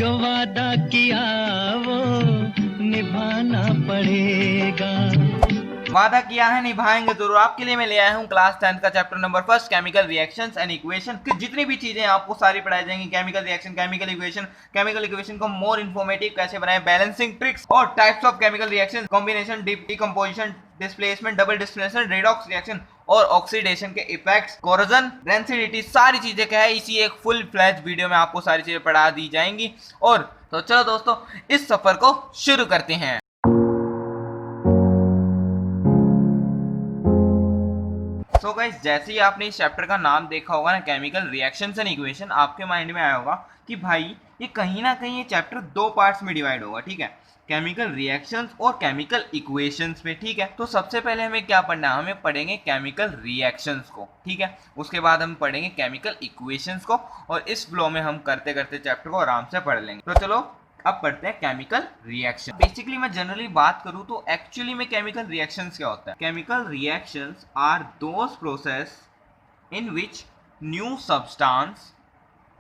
जो वादा किया वो निभाना पड़ेगा। वादा किया है निभाएंगे जरूर। आपके लिए मैं ले आया हूँ क्लास 10 का chapter number 1 chemical reactions and equation की जितनी भी चीजें आपको सारी पढ़ाई जाएंगी। केमिकल रिएक्शन, केमिकल इक्वेशन को मोर इन्फॉर्मेटिव कैसे बनाए, बैलेंसिंग ट्रिक्स और types of chemical reaction, combination, decomposition, displacement, double displacement, redox reaction और ऑक्सीडेशन के इफेक्ट्स, कोरोजन, डेंसिटी, सारी चीजें क्या है इसी एक फुल फ्लैश वीडियो में आपको सारी चीजें पढ़ा दी जाएंगी। और तो चलो दोस्तों इस सफर को शुरू करते हैं। सो गाइस, जैसे ही आपने इस चैप्टर का नाम देखा होगा ना, केमिकल रिएक्शंस एंड इक्वेशन, आपके माइंड में आया होगा कि भाई ये कहीं ना कहीं ये चैप्टर दो पार्ट्स में डिवाइड होगा। ठीक है, केमिकल रिएक्शंस और केमिकल इक्वेशंस में। ठीक है, तो सबसे पहले हमें क्या पढ़ना है, हमें पढ़ेंगे केमिकल रिएक्शंस को। ठीक है, उसके बाद हम पढ़ेंगे केमिकल इक्वेशंस को और इस फ्लो में हम करते करते चैप्टर को आराम से पढ़ लेंगे। तो चलो अब पढ़ते हैं केमिकल रिएक्शन। बेसिकली मैं जनरली बात करूं तो एक्चुअली में केमिकल रिएक्शंस क्या होता है। Chemical reactions are those process in which new substance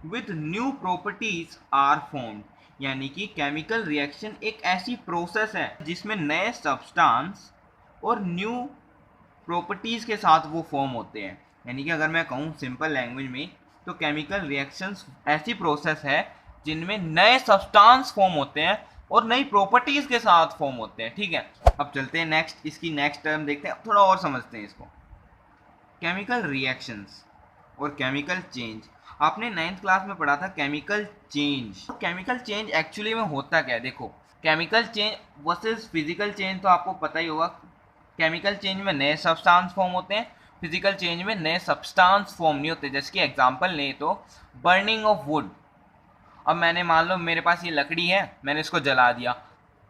with new properties are formed. यानी कि केमिकल रिएक्शन एक ऐसी प्रोसेस है जिसमें नए सब्सटेंस और न्यू प्रॉपर्टीज के साथ वो फॉर्म होते हैं। यानी कि अगर मैं कहूँ सिंपल लैंग्वेज में तो केमिकल रिएक्शंस ऐसी प्रोसेस है जिनमें नए सब्सटेंस फॉर्म होते हैं और नई प्रॉपर्टीज के साथ फॉर्म होते हैं। ठीक है, अब चलते हैं नेक्स्ट, इसकी नेक्स्ट टर्म देखते हैं, थोड़ा और समझते हैं इसको। केमिकल रिएक्शंस और केमिकल चेंज आपने 9th क्लास में पढ़ा था। केमिकल चेंज, तो केमिकल चेंज एक्चुअली में होता क्या है, देखो chemical change versus physical change तो आपको पता ही होगा। केमिकल चेंज में नए सब्सटेंस फॉर्म होते हैं, फिजिकल चेंज में नए सब्सटेंस फॉर्म नहीं होते। जैसे कि एग्जांपल लें तो बर्निंग ऑफ वुड। अब मैंने मान लो मेरे पास ये लकड़ी है, मैंने इसको जला दिया,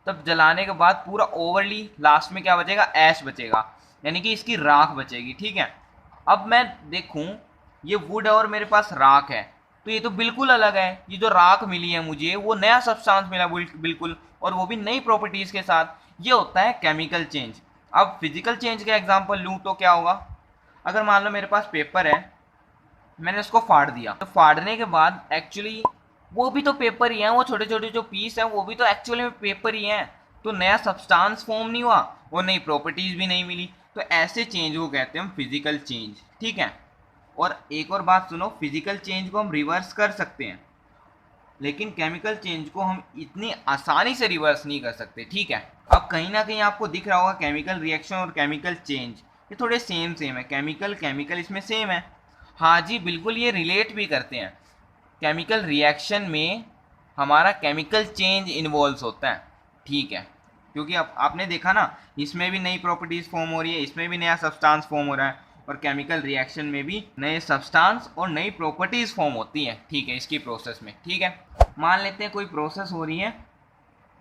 तब जलाने के बाद पूरा ओवरली लास्ट में क्या बचेगा, ऐश बचेगा, यानी कि इसकी राख बचेगी। ठीक है, अब मैं देखूं ये वुड है और मेरे पास राख है, तो ये तो बिल्कुल अलग है। ये जो राख मिली है मुझे वो नया सब्सटेंस मिला बिल्कुल, और वो भी नई प्रॉपर्टीज के साथ। ये होता है केमिकल चेंज। अब फिजिकल चेंज का एग्जांपल लूँ तो क्या होगा, अगर मान लो मेरे पास पेपर है, मैंने उसको फाड़ दिया, तो फाड़ने के बाद एक्चुअली वो भी तो पेपर ही है, वो छोटे छोटे जो पीस है वो भी तो एक्चुअली में पेपर ही है। तो नया सब्सटेंस फॉर्म नहीं हुआ और नई प्रॉपर्टीज भी नहीं मिली। तो ऐसे चेंज को कहते हैं हम फिजिकल चेंज। ठीक है, और एक और बात सुनो, फिजिकल चेंज को हम रिवर्स कर सकते हैं लेकिन केमिकल चेंज को हम इतनी आसानी से रिवर्स नहीं कर सकते। ठीक है, अब कहीं ना कहीं आपको दिख रहा होगा केमिकल रिएक्शन और केमिकल चेंज ये थोड़े सेम है। केमिकल इसमें सेम है, हाँ जी बिल्कुल, ये रिलेट भी करते हैं। केमिकल रिएक्शन में हमारा केमिकल चेंज इन्वॉल्व होता है। ठीक है, क्योंकि अब आपने देखा ना, इसमें भी नई प्रॉपर्टीज फॉर्म हो रही है, इसमें भी नया सब्सटेंस फॉर्म हो रहा है, और केमिकल रिएक्शन में भी नए सब्सटेंस और नई प्रॉपर्टीज फॉर्म होती हैं। ठीक है, इसकी प्रोसेस में। ठीक है, मान लेते हैं कोई प्रोसेस हो रही है,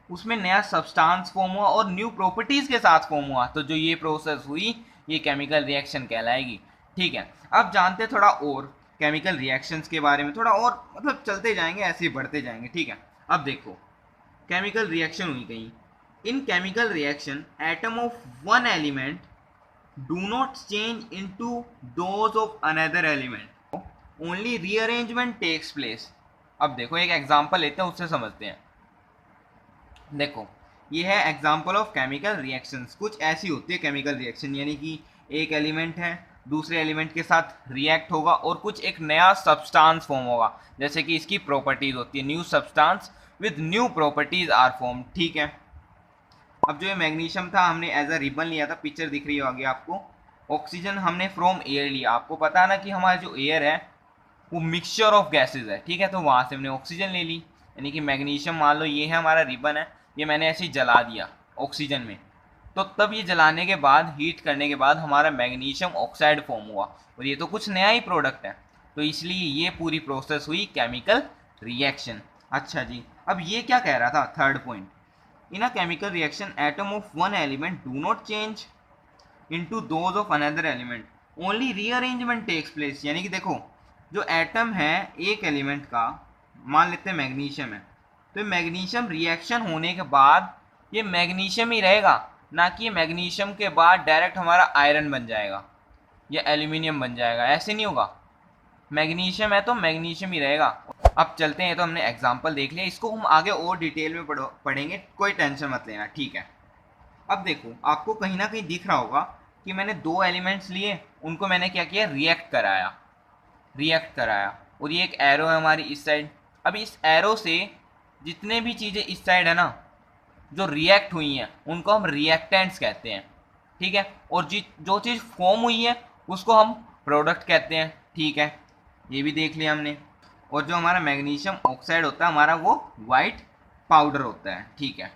उसमें नया सब्सटेंस फॉर्म हुआ और न्यू प्रॉपर्टीज के साथ फॉर्म हुआ, तो जो ये प्रोसेस हुई ये केमिकल रिएक्शन कहलाएगी। ठीक है, अब जानते हैं थोड़ा और केमिकल रिएक्शंस के बारे में, थोड़ा और मतलब चलते जाएंगे, ऐसे ही बढ़ते जाएंगे। ठीक है, अब देखो केमिकल रिएक्शन हुई कहीं, in chemical reaction atom of one element do not change into those of another element, only rearrangement takes place. अब देखो एक एग्जांपल लेते हैं, उससे समझते हैं। देखो ये है एग्जांपल ऑफ केमिकल रिएक्शंस। कुछ ऐसी होती है केमिकल रिएक्शन, यानी कि एक एलिमेंट है दूसरे एलिमेंट के साथ रिएक्ट होगा और कुछ एक नया सब्सटेंस फॉर्म होगा, जैसे कि इसकी प्रॉपर्टीज होती है, new substance with new properties are form. ठीक है, अब जो ये मैग्नीशियम था हमने एज अ रिबन लिया था, पिक्चर दिख रही होगी आपको। ऑक्सीजन हमने फ्रॉम एयर लिया, आपको पता है ना कि हमारा जो एयर है वो मिक्सचर ऑफ गैसेज है। ठीक है, तो वहाँ से हमने ऑक्सीजन ले ली, यानी कि मैग्नीशियम मान लो ये है हमारा रिबन है, ये मैंने ऐसे ही जला दिया ऑक्सीजन में, तो तब ये जलाने के बाद हीट करने के बाद हमारा मैग्नीशियम ऑक्साइड फॉर्म हुआ, और ये तो कुछ नया ही प्रोडक्ट है, तो इसलिए ये पूरी प्रोसेस हुई केमिकल रिएक्शन। अच्छा जी, अब ये क्या कह रहा था, third point, in a chemical reaction atom of one element do not change into those of another element, only rearrangement takes place. यानी कि देखो जो एटम है एक एलिमेंट का, मान लेते हैं मैग्नीशियम है, तो मैग्नीशियम रिएक्शन होने के बाद ये मैग्नीशियम ही रहेगा, ना कि मैग्नीशियम के बाद डायरेक्ट हमारा आयरन बन जाएगा या एल्यूमिनियम बन जाएगा, ऐसे नहीं होगा। मैग्नीशियम है तो मैग्नीशियम ही रहेगा। अब चलते हैं, तो हमने एग्जाम्पल देख लिया, इसको हम आगे और डिटेल में पढ़ेंगे, कोई टेंशन मत लेना, ठीक है। अब देखो, आपको कहीं ना कहीं दिख रहा होगा कि मैंने दो एलिमेंट्स लिए, उनको मैंने क्या किया, रिएक्ट कराया, और ये एक एरो है हमारी इस साइड। अब इस एरो से जितने भी चीज़ें इस साइड है ना, जो रिएक्ट हुई हैं, उनको हम रिएक्टेंट्स कहते हैं, ठीक है। और जो चीज़ फॉर्म हुई है उसको हम प्रोडक्ट कहते हैं, ठीक है, ये भी देख लिया हमने। और जो हमारा मैग्नीशियम ऑक्साइड होता है हमारा, वो वाइट पाउडर होता है, ठीक है।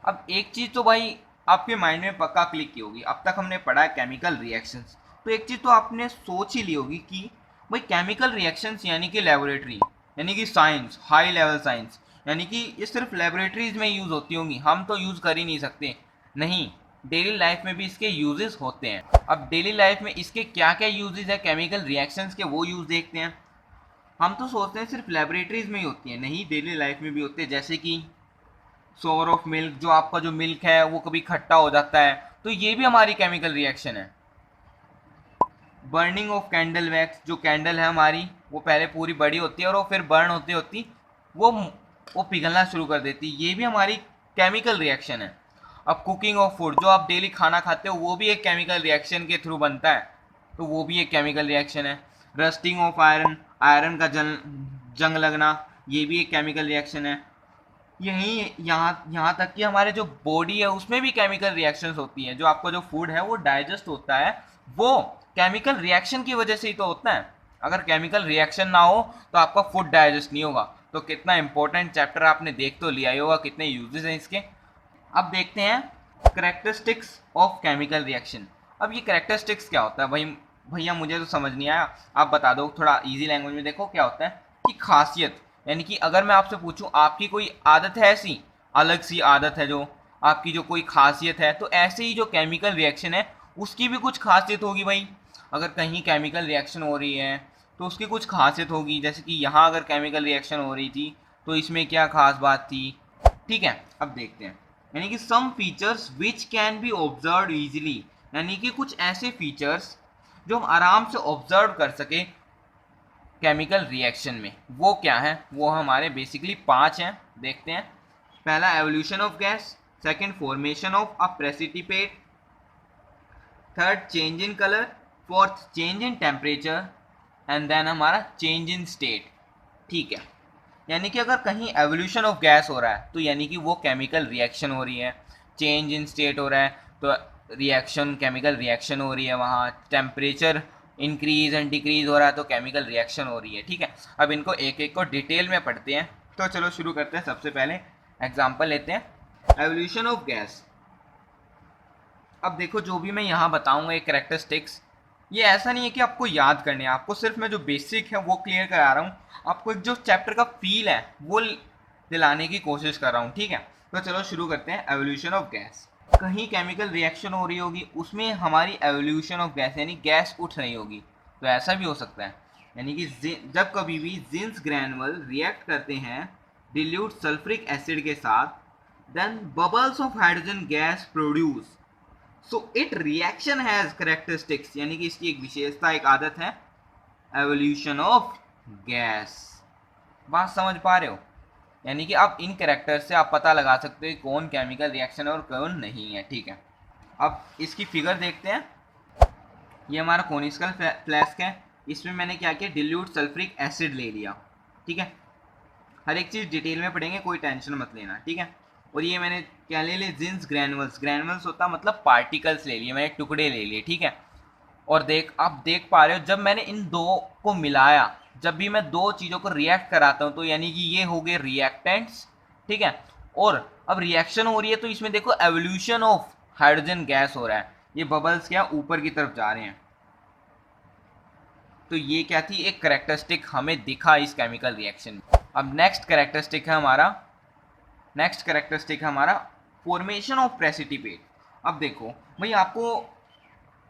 अब एक चीज़ तो भाई आपके माइंड में पक्का क्लिक की होगी, अब तक हमने पढ़ा है केमिकल रिएक्शंस, तो एक चीज़ तो आपने सोच ही ली होगी कि भाई केमिकल रिएक्शंस यानी कि लेबोरेटरी, यानी कि साइंस, हाई लेवल साइंस, यानी कि ये सिर्फ लेबोरेटरीज में यूज़ होती होंगी, हम तो यूज़ कर ही नहीं सकते। नहीं, डेली लाइफ में भी इसके यूजेस होते हैं। अब डेली लाइफ में इसके क्या क्या यूजेस है केमिकल रिएक्शंस के, वो यूज़ देखते हैं। हम तो सोचते हैं सिर्फ लेबोरेटरीज में ही होती है, नहीं, डेली लाइफ में भी होते हैं। जैसे कि सोर ऑफ मिल्क, जो आपका जो मिल्क है वो कभी खट्टा हो जाता है, तो ये भी हमारी केमिकल रिएक्शन है। बर्निंग ऑफ कैंडल वैक्स, जो कैंडल है हमारी वो पहले पूरी बड़ी होती है और वो फिर बर्न होती होती वो पिघलना शुरू कर देती है, ये भी हमारी केमिकल रिएक्शन है। अब कुकिंग ऑफ फूड, जो आप डेली खाना खाते हो वो भी एक केमिकल रिएक्शन के थ्रू बनता है, तो वो भी एक केमिकल रिएक्शन है। रस्टिंग ऑफ आयरन, आयरन का जंग लगना, ये भी एक केमिकल रिएक्शन है। यहीं यहाँ तक कि हमारे जो बॉडी है उसमें भी केमिकल रिएक्शंस होती हैं। जो आपका जो फूड है वो डाइजेस्ट होता है, वो केमिकल रिएक्शन की वजह से ही तो होता है। अगर केमिकल रिएक्शन ना हो तो आपका फूड डाइजेस्ट नहीं होगा। तो कितना इंपॉर्टेंट चैप्टर आपने देख तो लिया ही होगा, कितने यूजेस हैं इसके। अब देखते हैं करेक्टरिस्टिक्स ऑफ केमिकल रिएक्शन। अब ये करेक्टरिस्टिक्स क्या होता है भाई, भैया मुझे तो समझ नहीं आया, आप बता दो थोड़ा इजी लैंग्वेज में। देखो क्या होता है कि खासियत, यानी कि अगर मैं आपसे पूछूं आपकी कोई आदत है, ऐसी अलग सी आदत है जो आपकी, जो कोई खासियत है, तो ऐसे ही जो केमिकल रिएक्शन है उसकी भी कुछ खासियत होगी भाई। अगर कहीं केमिकल रिएक्शन हो रही है तो उसकी कुछ खासियत होगी, जैसे कि यहाँ अगर केमिकल रिएक्शन हो रही थी तो इसमें क्या खास बात थी, ठीक है। अब देखते हैं, यानी कि some features which can be observe easily, यानी कि कुछ ऐसे फीचर्स जो हम आराम से ऑब्जर्व कर सके केमिकल रिएक्शन में, वो क्या है, वो हमारे बेसिकली 5 हैं। देखते हैं, पहला evolution of gas, second formation of a precipitate, third change in colour, fourth change in temperature, and then हमारा चेंज इन स्टेट, ठीक है। यानी कि अगर कहीं एवोल्यूशन ऑफ गैस हो रहा है तो यानी कि वो केमिकल रिएक्शन हो रही है, चेंज इन स्टेट हो रहा है तो रिएक्शन, केमिकल रिएक्शन हो रही है, वहाँ टेम्परेचर इंक्रीज एंड डिक्रीज हो रहा है तो केमिकल रिएक्शन हो रही है, ठीक है। अब इनको एक एक को डिटेल में पढ़ते हैं, तो चलो शुरू करते हैं। सबसे पहले एग्जांपल लेते हैं, एवोल्यूशन ऑफ गैस। अब देखो, जो भी मैं यहाँ बताऊँगा ये कैरेक्टरिस्टिक्स, ये ऐसा नहीं है कि आपको याद करने हैं, आपको सिर्फ मैं जो बेसिक है वो क्लियर करा रहा हूँ, आपको एक जो चैप्टर का फील है वो दिलाने की कोशिश कर रहा हूँ, ठीक है। तो चलो शुरू करते हैं, एवोल्यूशन ऑफ गैस। कहीं केमिकल रिएक्शन हो रही होगी, उसमें हमारी एवोल्यूशन ऑफ गैस यानी गैस उठ रही होगी, तो ऐसा भी हो सकता है। यानी कि जब कभी भी जिंस ग्रैनुअल रिएक्ट करते हैं डिल्यूट सल्फ्रिक एसिड के साथ, then bubbles of hydrogen gas produce, so it reaction has characteristics, यानी कि इसकी एक विशेषता, एक आदत है, एवोल्यूशन ऑफ गैस। बात समझ पा रहे हो? यानी कि अब इन कैरेक्टर से आप पता लगा सकते हो कौन केमिकल रिएक्शन है और कौन नहीं है, ठीक है। अब इसकी फिगर देखते हैं, ये हमारा कोनिकल फ्लास्क है, इसमें मैंने क्या किया, डिल्यूट सल्फ्रिक एसिड ले लिया, ठीक है। हर एक चीज़ डिटेल में पढ़ेंगे, कोई टेंशन मत लेना, ठीक है। और ये मैंने क्या ले लिए, जिंस ग्रैनुअल्स, ग्रैनुअल्स होता मतलब पार्टिकल्स ले लिए, मैंने टुकड़े ले लिए, ठीक है। और आप देख पा रहे हो, जब मैंने इन दो को मिलाया, जब भी मैं दो चीज़ों को रिएक्ट कराता हूँ तो यानी कि ये हो गए रिएक्टेंट्स, ठीक है। और अब रिएक्शन हो रही है तो इसमें देखो एवोल्यूशन ऑफ हाइड्रोजन गैस हो रहा है, ये बबल्स क्या ऊपर की तरफ जा रहे हैं, तो ये क्या थी, एक कैरेक्टरिस्टिक हमें दिखा इस केमिकल रिएक्शन में। अब नेक्स्ट कैरेक्टरिस्टिक है हमारा फॉर्मेशन ऑफ प्रेसिपिटेट। अब देखो भाई, आपको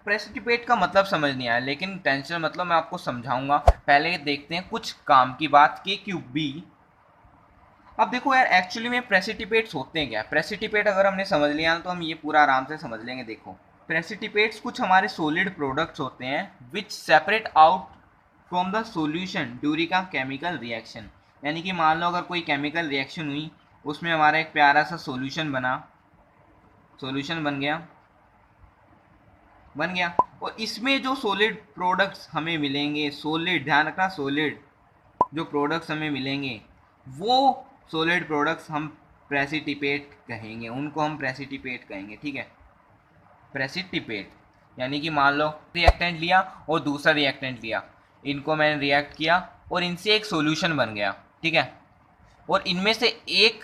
प्रेसिपिटेट का मतलब समझ नहीं आया, लेकिन टेंशन मतलब मैं आपको समझाऊंगा। पहले देखते हैं कुछ काम की बात, के क्यूब बी। अब देखो यार, एक्चुअली में प्रेसिपिटेट्स होते हैं क्या, प्रेसिपिटेट अगर हमने समझ लिया तो हम ये पूरा आराम से समझ लेंगे। देखो, प्रेसिपिटेट्स कुछ हमारे सॉलिड प्रोडक्ट्स होते हैं विच separate out from the solution during a chemical reaction. यानी कि मान लो अगर कोई केमिकल रिएक्शन हुई, उसमें हमारा एक प्यारा सा सॉल्यूशन बन गया और इसमें जो सॉलिड प्रोडक्ट्स हमें मिलेंगे, सॉलिड ध्यान रखना, सॉलिड जो प्रोडक्ट्स हमें मिलेंगे वो सॉलिड प्रोडक्ट्स हम प्रेसिपिटेट कहेंगे, उनको हम प्रेसिपिटेट कहेंगे। ठीक है, प्रेसिपिटेट यानी कि मान लो रिएक्टेंट लिया और दूसरा रिएक्टेंट लिया, इनको मैंने रिएक्ट किया और इनसे एक सॉल्यूशन बन गया। ठीक है, और इनमें से एक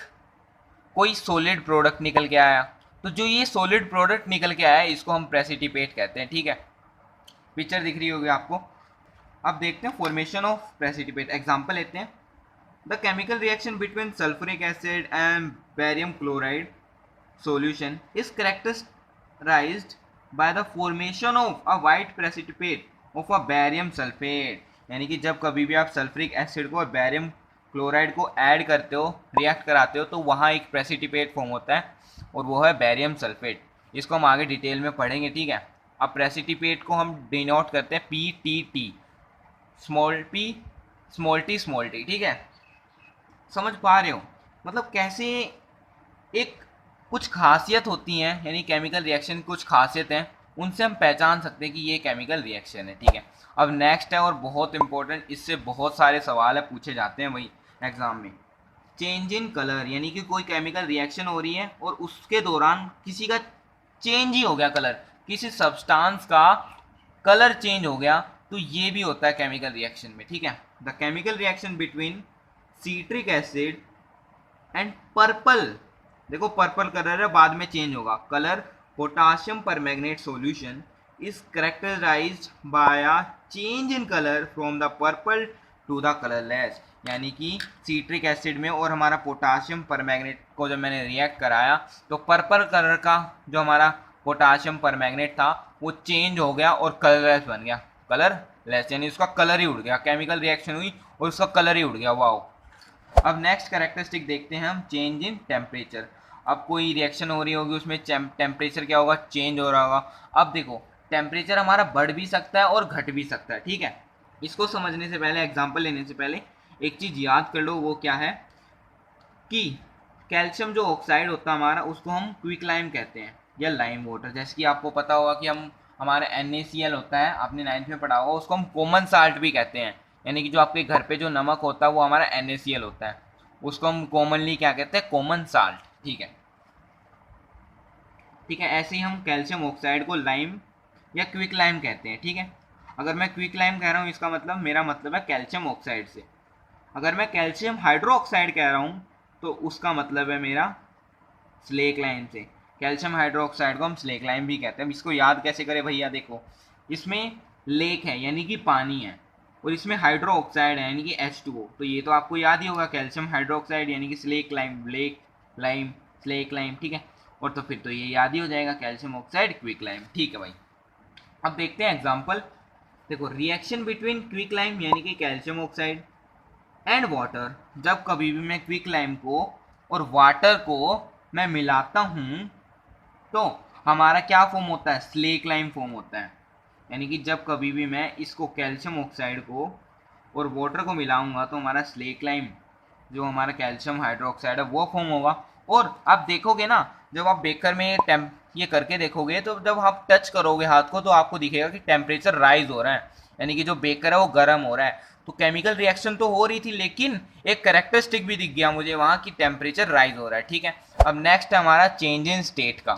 कोई सॉलिड प्रोडक्ट निकल के आया, तो जो ये सॉलिड प्रोडक्ट निकल के आया इसको हम प्रेसिपिटेट कहते हैं। ठीक है, पिक्चर दिख रही होगी आपको। अब देखते हैं फॉर्मेशन ऑफ प्रेसिपिटेट। एग्जांपल लेते हैं, the chemical reaction between sulphuric acid and barium chloride solution is characterized by the formation of a white precipitate of a barium sulfate। यानी कि जब कभी भी आप सल्फ्यूरिक एसिड को और बेरियम क्लोराइड को ऐड करते हो, रिएक्ट कराते हो, तो वहाँ एक प्रेसिपिटेट फॉर्म होता है और वो है बेरियम सल्फेट। इसको हम आगे डिटेल में पढ़ेंगे। ठीक है, अब प्रेसिपिटेट को हम डिनोट करते हैं PTT, स्मॉल टी। ठीक है, समझ पा रहे हो? मतलब कैसे एक कुछ खासियत होती हैं, यानी केमिकल रिएक्शन की कुछ खासियत हैं, उनसे हम पहचान सकते हैं कि ये केमिकल रिएक्शन है। ठीक है, अब नेक्स्ट है और बहुत इंपॉर्टेंट, इससे बहुत सारे सवाल है पूछे जाते हैं वही एग्जाम में, चेंज इन कलर। यानी कि कोई केमिकल रिएक्शन हो रही है और उसके दौरान किसी का चेंज ही हो गया कलर, किसी सब्सटेंस का कलर चेंज हो गया, तो ये भी होता है केमिकल रिएक्शन में। ठीक है, the chemical reaction between citric acid and purple, देखो पर्पल कलर है, बाद में चेंज होगा colour, potassium permanganate solution is characterised by a change in colour from the purple to the colourless. यानी कि सिट्रिक एसिड में और हमारा पोटाशियम परमैंगनेट को जब मैंने रिएक्ट कराया तो पर्पल कलर का जो हमारा पोटाशियम परमैंगनेट था वो चेंज हो गया और कलरलेस बन गया, कलरलेस यानी उसका कलर ही उड़ गया, केमिकल रिएक्शन हुई और उसका कलर ही उड़ गया। वाओ। अब नेक्स्ट कैरेक्टरिस्टिक देखते हैं हम, चेंज इन टेम्परेचर। अब कोई रिएक्शन हो रही होगी, उसमें टेम्परेचर क्या होगा, चेंज हो रहा होगा। अब देखो टेम्परेचर हमारा बढ़ भी सकता है और घट भी सकता है। ठीक है, इसको समझने से पहले, एग्जांपल लेने से पहले एक चीज़ याद कर लो, वो क्या है कि कैल्शियम जो ऑक्साइड होता है हमारा, उसको हम क्विक लाइम कहते हैं या लाइम वाटर। जैसे कि आपको पता होगा कि हम हमारा NaCl होता है, आपने 9th में पढ़ा होगा, उसको हम कॉमन साल्ट भी कहते हैं। यानी कि जो आपके घर पे जो नमक होता है वो हमारा NaCl होता है, उसको हम कॉमनली क्या कहते हैं, कॉमन साल्ट। ठीक है, ठीक है, ऐसे ही हम कैल्शियम ऑक्साइड को लाइम या क्विक लाइम कहते हैं। ठीक है, अगर मैं क्विक लाइम कह रहा हूँ इसका मतलब मेरा मतलब है कैल्शियम ऑक्साइड से। अगर मैं कैल्शियम हाइड्रोक्साइड कह रहा हूँ तो उसका मतलब है मेरा स्लेक लाइम से। कैल्शियम हाइड्रोक्साइड को हम स्लेक लाइम भी कहते हैं। इसको याद कैसे करें भैया, देखो इसमें लेक है यानी कि पानी है और इसमें हाइड्रो ऑक्साइड है यानी कि H2O, तो ये तो आपको याद ही होगा, कैल्शियम हाइड्रोक्साइड यानी कि slack lime, lake lime slack lime. ठीक है, और तो फिर तो ये याद ही हो जाएगा, कैल्शियम ऑक्साइड क्विक लाइम। ठीक है भाई, अब देखते हैं एग्जाम्पल। देखो रिएक्शन बिटवीन क्विक लाइम यानी कि कैल्शियम ऑक्साइड एंड वाटर, जब कभी भी मैं क्विक लाइम को और वाटर को मैं मिलाता हूँ तो हमारा क्या फॉर्म होता है, स्लेक लाइम फॉर्म होता है। यानी कि जब कभी भी मैं इसको कैल्शियम ऑक्साइड को और वाटर को मिलाऊंगा तो हमारा स्लेक लाइम जो हमारा कैल्शियम हाइड्रोक्साइड है वो फॉर्म होगा। और आप देखोगे ना, जब आप बेकर में ये करके देखोगे तो जब आप टच करोगे हाथ को तो आपको दिखेगा कि टेम्परेचर राइज हो रहा है, यानी कि जो बेकर है वो गर्म हो रहा है। तो केमिकल रिएक्शन तो हो रही थी लेकिन एक कैरेक्टरिस्टिक भी दिख गया मुझे वहाँ की टेम्परेचर राइज हो रहा है। ठीक है, अब नेक्स्ट है हमारा चेंज इन स्टेट का,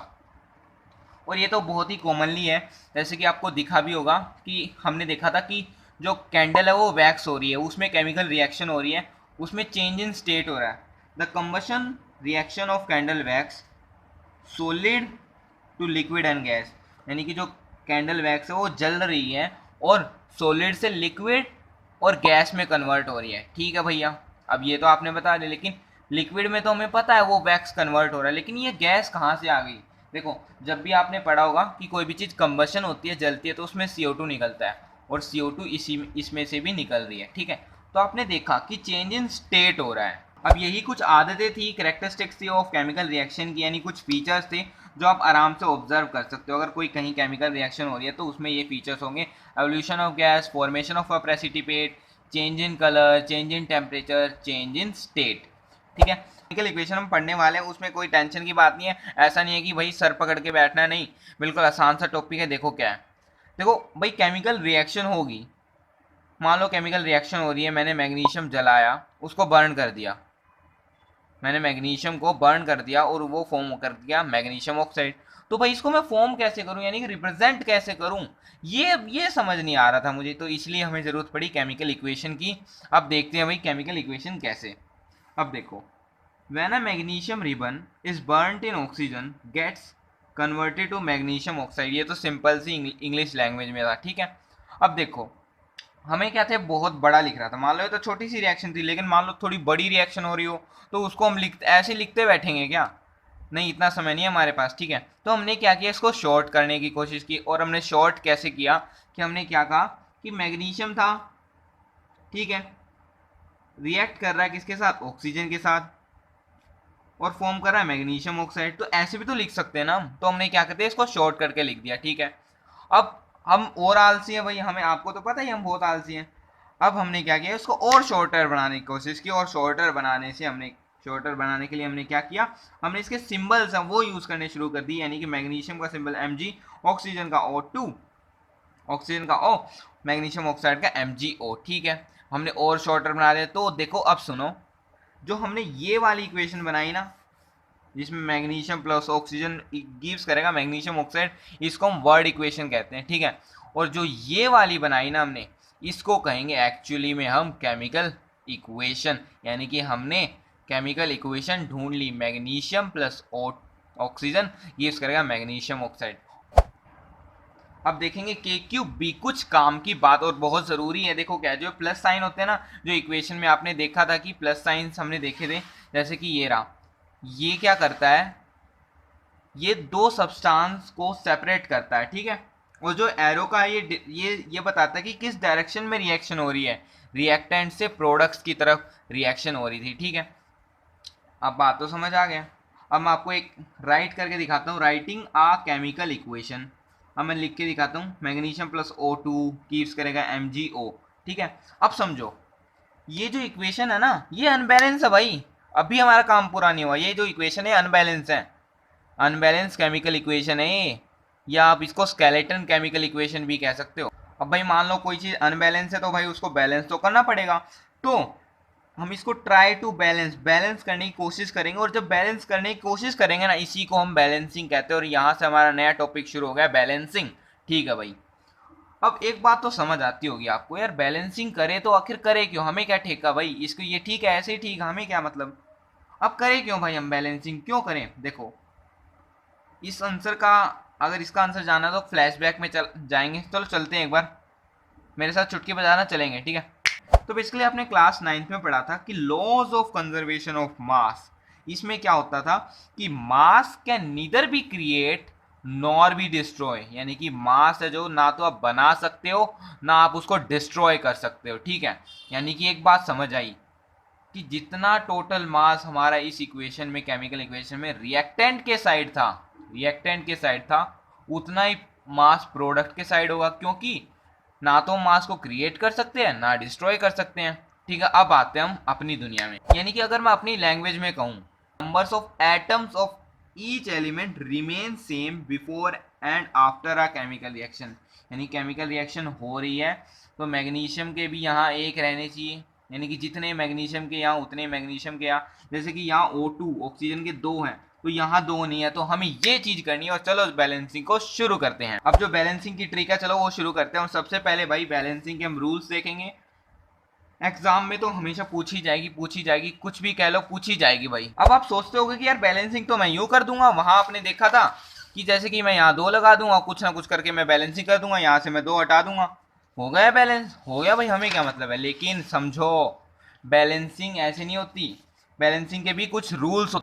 और ये तो बहुत ही कॉमनली है, जैसे कि आपको दिखा भी होगा कि हमने देखा था कि जो कैंडल है वो वैक्स हो रही है, उसमें केमिकल रिएक्शन हो रही है, उसमें चेंज इन स्टेट हो रहा है। The combustion reaction of candle wax solid to liquid and gas, यानी कि जो कैंडल वैक्स है वो जल रही है और सॉलिड से लिक्विड और गैस में कन्वर्ट हो रही है। ठीक है भैया, अब ये तो आपने बता दिया, लेकिन लिक्विड में तो हमें पता है वो वैक्स कन्वर्ट हो रहा है, लेकिन ये गैस कहाँ से आ गई। देखो जब भी आपने पढ़ा होगा कि कोई भी चीज़ कंबशन होती है, जलती है, तो उसमें CO2 निकलता है और CO2 इसमें से भी निकल रही है। ठीक है, तो आपने देखा कि चेंज इन स्टेट हो रहा है, अब यही कुछ आदतें थी, कैरेक्टरिस्टिक्स थी ऑफ केमिकल रिएक्शन की, यानी कुछ फीचर्स थे जो आप आराम से ऑब्जर्व कर सकते हो। अगर कोई कहीं केमिकल रिएक्शन हो रही है तो उसमें ये फीचर्स होंगे: evolution of gas, formation of a precipitate, change in colour, change in temperature, change in state. ठीक है, केमिकल इक्वेशन हम पढ़ने वाले हैं, उसमें कोई टेंशन की बात नहीं है। ऐसा नहीं है कि भाई सर पकड़ के बैठना, नहीं, बिल्कुल आसान सा टॉपिक है। देखो क्या है, देखो भाई केमिकल रिएक्शन होगी, मान लो केमिकल रिएक्शन हो रही है, मैंने मैग्नीशियम जलाया, उसको बर्न कर दिया, मैंने मैग्नीशियम को बर्न कर दिया और वो फॉर्म कर दिया मैग्नीशियम ऑक्साइड। तो भाई इसको मैं फॉर्म कैसे करूं, यानी कि रिप्रेजेंट कैसे करूं, ये समझ नहीं आ रहा था मुझे, तो इसलिए हमें ज़रूरत पड़ी केमिकल इक्वेशन की। अब देखते हैं भाई केमिकल इक्वेशन कैसे। अब देखो, when a magnesium ribbon is burned in oxygen gets converted to magnesium oxide. ये तो सिंपल सी इंग्लिश लैंग्वेज में था, ठीक है। अब देखो, हमें क्या थे, बहुत बड़ा लिख रहा था, मान लो ये तो छोटी सी रिएक्शन थी, लेकिन मान लो थोड़ी बड़ी रिएक्शन हो रही हो तो उसको हम ऐसे लिखते बैठेंगे क्या, नहीं, इतना समय नहीं है हमारे पास, ठीक है। तो हमने क्या किया, इसको शॉर्ट करने की कोशिश की, और हमने शॉर्ट कैसे किया कि हमने क्या कहा कि मैग्नीशियम था, ठीक है, रिएक्ट कर रहा है किसके साथ, ऑक्सीजन के साथ, और फॉर्म कर रहा है मैग्नीशियम ऑक्साइड। तो ऐसे भी तो लिख सकते हैं ना हम, तो हमने क्या करते हैं, इसको शॉर्ट करके लिख दिया, ठीक है। अब हम और आलसी हैं भाई, हमें, आपको तो पता ही हम बहुत आलसी हैं। अब हमने क्या किया, इसको और शॉर्टर बनाने की कोशिश की, और शॉर्टर बनाने से हमने, शॉर्टर बनाने के लिए हमने क्या किया, हमने इसके सिंबल्स हैं वो यूज़ करने शुरू कर दिए, यानी कि मैग्नीशियम का सिंबल Mg, ऑक्सीजन का O2, ऑक्सीजन का O, मैग्नीशियम ऑक्साइड का MgO, ठीक है। हमने और शॉर्टर बना दिया। तो देखो अब सुनो, जो हमने ये वाली इक्वेशन बनाई ना, जिसमें मैग्नीशियम प्लस ऑक्सीजन गिव्स करेगा मैग्नीशियम ऑक्साइड, इसको हम वर्ड इक्वेशन कहते हैं, ठीक है। और जो ये वाली बनाई ना हमने, इसको कहेंगे एक्चुअली में हम केमिकल इक्वेशन, यानी कि हमने केमिकल इक्वेशन ढूंढ ली, मैग्नीशियम प्लस ऑक्सीजन गिव्स करेगा मैग्नीशियम ऑक्साइड। अब देखेंगे के क्यू बी, कुछ काम की बात और बहुत ज़रूरी है। देखो क्या, जो प्लस साइन होते हैं ना, जो इक्वेशन में आपने देखा था कि प्लस साइंस हमने देखे थे, जैसे कि ये रहा, ये क्या करता है, ये दो सब्सटेंस को सेपरेट करता है, ठीक है। और जो एरो का ये बताता है कि किस डायरेक्शन में रिएक्शन हो रही है, रिएक्टेंट से प्रोडक्ट्स की तरफ रिएक्शन हो रही थी, ठीक है। अब बात तो समझ आ गया। अब मैं आपको एक राइट करके दिखाता हूँ, राइटिंग आ केमिकल इक्वेशन। अब मैं लिख के दिखाता हूँ, मैग्नीशियम प्लस O2 गिव्स करेगा MgO, ठीक है। अब समझो, ये जो इक्वेशन है ना, ये अनबैलेंस है भाई, अभी हमारा काम पूरा नहीं हुआ, ये जो इक्वेशन है अनबैलेंस है, अनबैलेंस केमिकल इक्वेशन है ये, या आप इसको स्केलेटन केमिकल इक्वेशन भी कह सकते हो। अब भाई मान लो कोई चीज़ अनबैलेंस है तो भाई उसको बैलेंस तो करना पड़ेगा, तो हम इसको ट्राई टू बैलेंस, बैलेंस करने की कोशिश करेंगे, और जब बैलेंस करने की कोशिश करेंगे ना, इसी को हम बैलेंसिंग कहते हैं। और यहाँ से हमारा नया टॉपिक शुरू हो गया, बैलेंसिंग, ठीक है भाई। अब एक बात तो समझ आती होगी आपको, यार बैलेंसिंग करे तो आखिर करे क्यों, हमें क्या ठेका भाई, इसको ये ठीक है ऐसे ही ठीक, हमें क्या मतलब, अब करें क्यों भाई, हम बैलेंसिंग क्यों करें। देखो, इस आंसर का, अगर इसका आंसर जाना तो फ्लैशबैक में चल जाएंगे, चलो चलते हैं एक बार, मेरे साथ चुटकी बजाना चलेंगे, ठीक है। तो बेसिकली आपने क्लास 9th में पढ़ा था कि laws of conservation of mass, इसमें क्या होता था कि mass can neither be create nor be destroy, यानी कि मास है जो ना तो आप बना सकते हो ना आप उसको डिस्ट्रॉय कर सकते हो, ठीक है। यानी कि एक बात समझ आई कि जितना टोटल मास हमारा इस इक्वेशन में, केमिकल इक्वेशन में रिएक्टेंट के साइड था, रिएक्टेंट के साइड था, उतना ही मास प्रोडक्ट के साइड होगा, क्योंकि ना तो मास को क्रिएट कर सकते हैं ना डिस्ट्रॉय कर सकते हैं, ठीक है। अब आते हैं हम अपनी दुनिया में, यानी कि अगर मैं अपनी लैंग्वेज में कहूँ, numbers of atoms of each element remain same before and after a chemical reaction, यानी केमिकल रिएक्शन हो रही है तो मैग्नीशियम के भी यहाँ एक रहने चाहिए, यानी कि जितने मैग्नीशियम के यहाँ उतने मैग्नीशियम के यहाँ, जैसे कि यहाँ O2 ऑक्सीजन के 2 हैं तो यहाँ 2 नहीं है, तो हमें ये चीज करनी है। और चलो बैलेंसिंग को शुरू करते हैं। अब जो बैलेंसिंग की ट्रिक है, चलो वो शुरू करते हैं। और सबसे पहले भाई बैलेंसिंग के हम रूल्स देखेंगे, एग्जाम में तो हमेशा पूछी जाएगी, कुछ भी कह लो पूछी जाएगी भाई। अब आप सोचते होगे कि यार बैलेंसिंग तो मैं यूं कर दूंगा, वहां आपने देखा था कि जैसे कि मैं यहाँ 2 लगा दूंगा, कुछ ना कुछ करके मैं बैलेंसिंग कर दूंगा, यहाँ से मैं 2 हटा दूंगा, हो गया बैलेंस, हो गया भाई, हमें क्या मतलब है। लेकिन समझो, बैलेंसिंग ऐसे नहीं होती, बैलेंसिंग के भी कुछ रूल्स,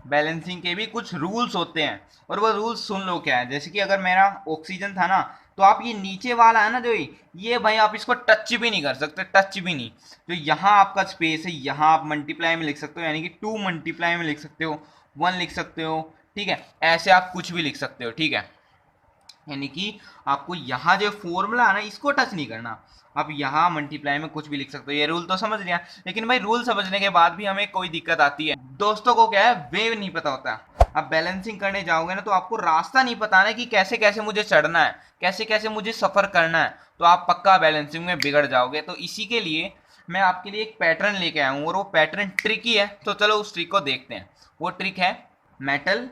बैलेंसिंग के भी कुछ रूल्स होते हैं, और वो रूल्स सुन लो क्या है। जैसे कि अगर मेरा ऑक्सीजन था ना, तो आप ये नीचे वाला है ना जो ये भाई आप इसको टच भी नहीं कर सकते, टच भी नहीं। तो यहाँ आपका स्पेस है, यहाँ आप मल्टीप्लाई में लिख सकते हो, यानी कि 2 मल्टीप्लाई में लिख सकते हो, 1 लिख सकते हो, ठीक है, ऐसे आप कुछ भी लिख सकते हो, ठीक है। यानी कि आपको यहाँ जो फॉर्मूला है ना इसको टच नहीं करना, आप यहाँ मल्टीप्लाई में कुछ भी लिख सकते हो। ये रूल तो समझ लिया, लेकिन भाई रूल समझने के बाद भी हमें कोई दिक्कत आती है। दोस्तों को क्या है, वे नहीं पता होता। अब बैलेंसिंग करने जाओगे ना तो आपको रास्ता नहीं पता ना कि कैसे कैसे मुझे चढ़ना है, कैसे कैसे मुझे सफर करना है, तो आप पक्का बैलेंसिंग में बिगड़ जाओगे। तो इसी के लिए मैं आपके लिए एक पैटर्न लेके आया हूँ, और वो पैटर्न ट्रिकी है, तो चलो उस ट्रिक को देखते हैं। वो ट्रिक है मेटल।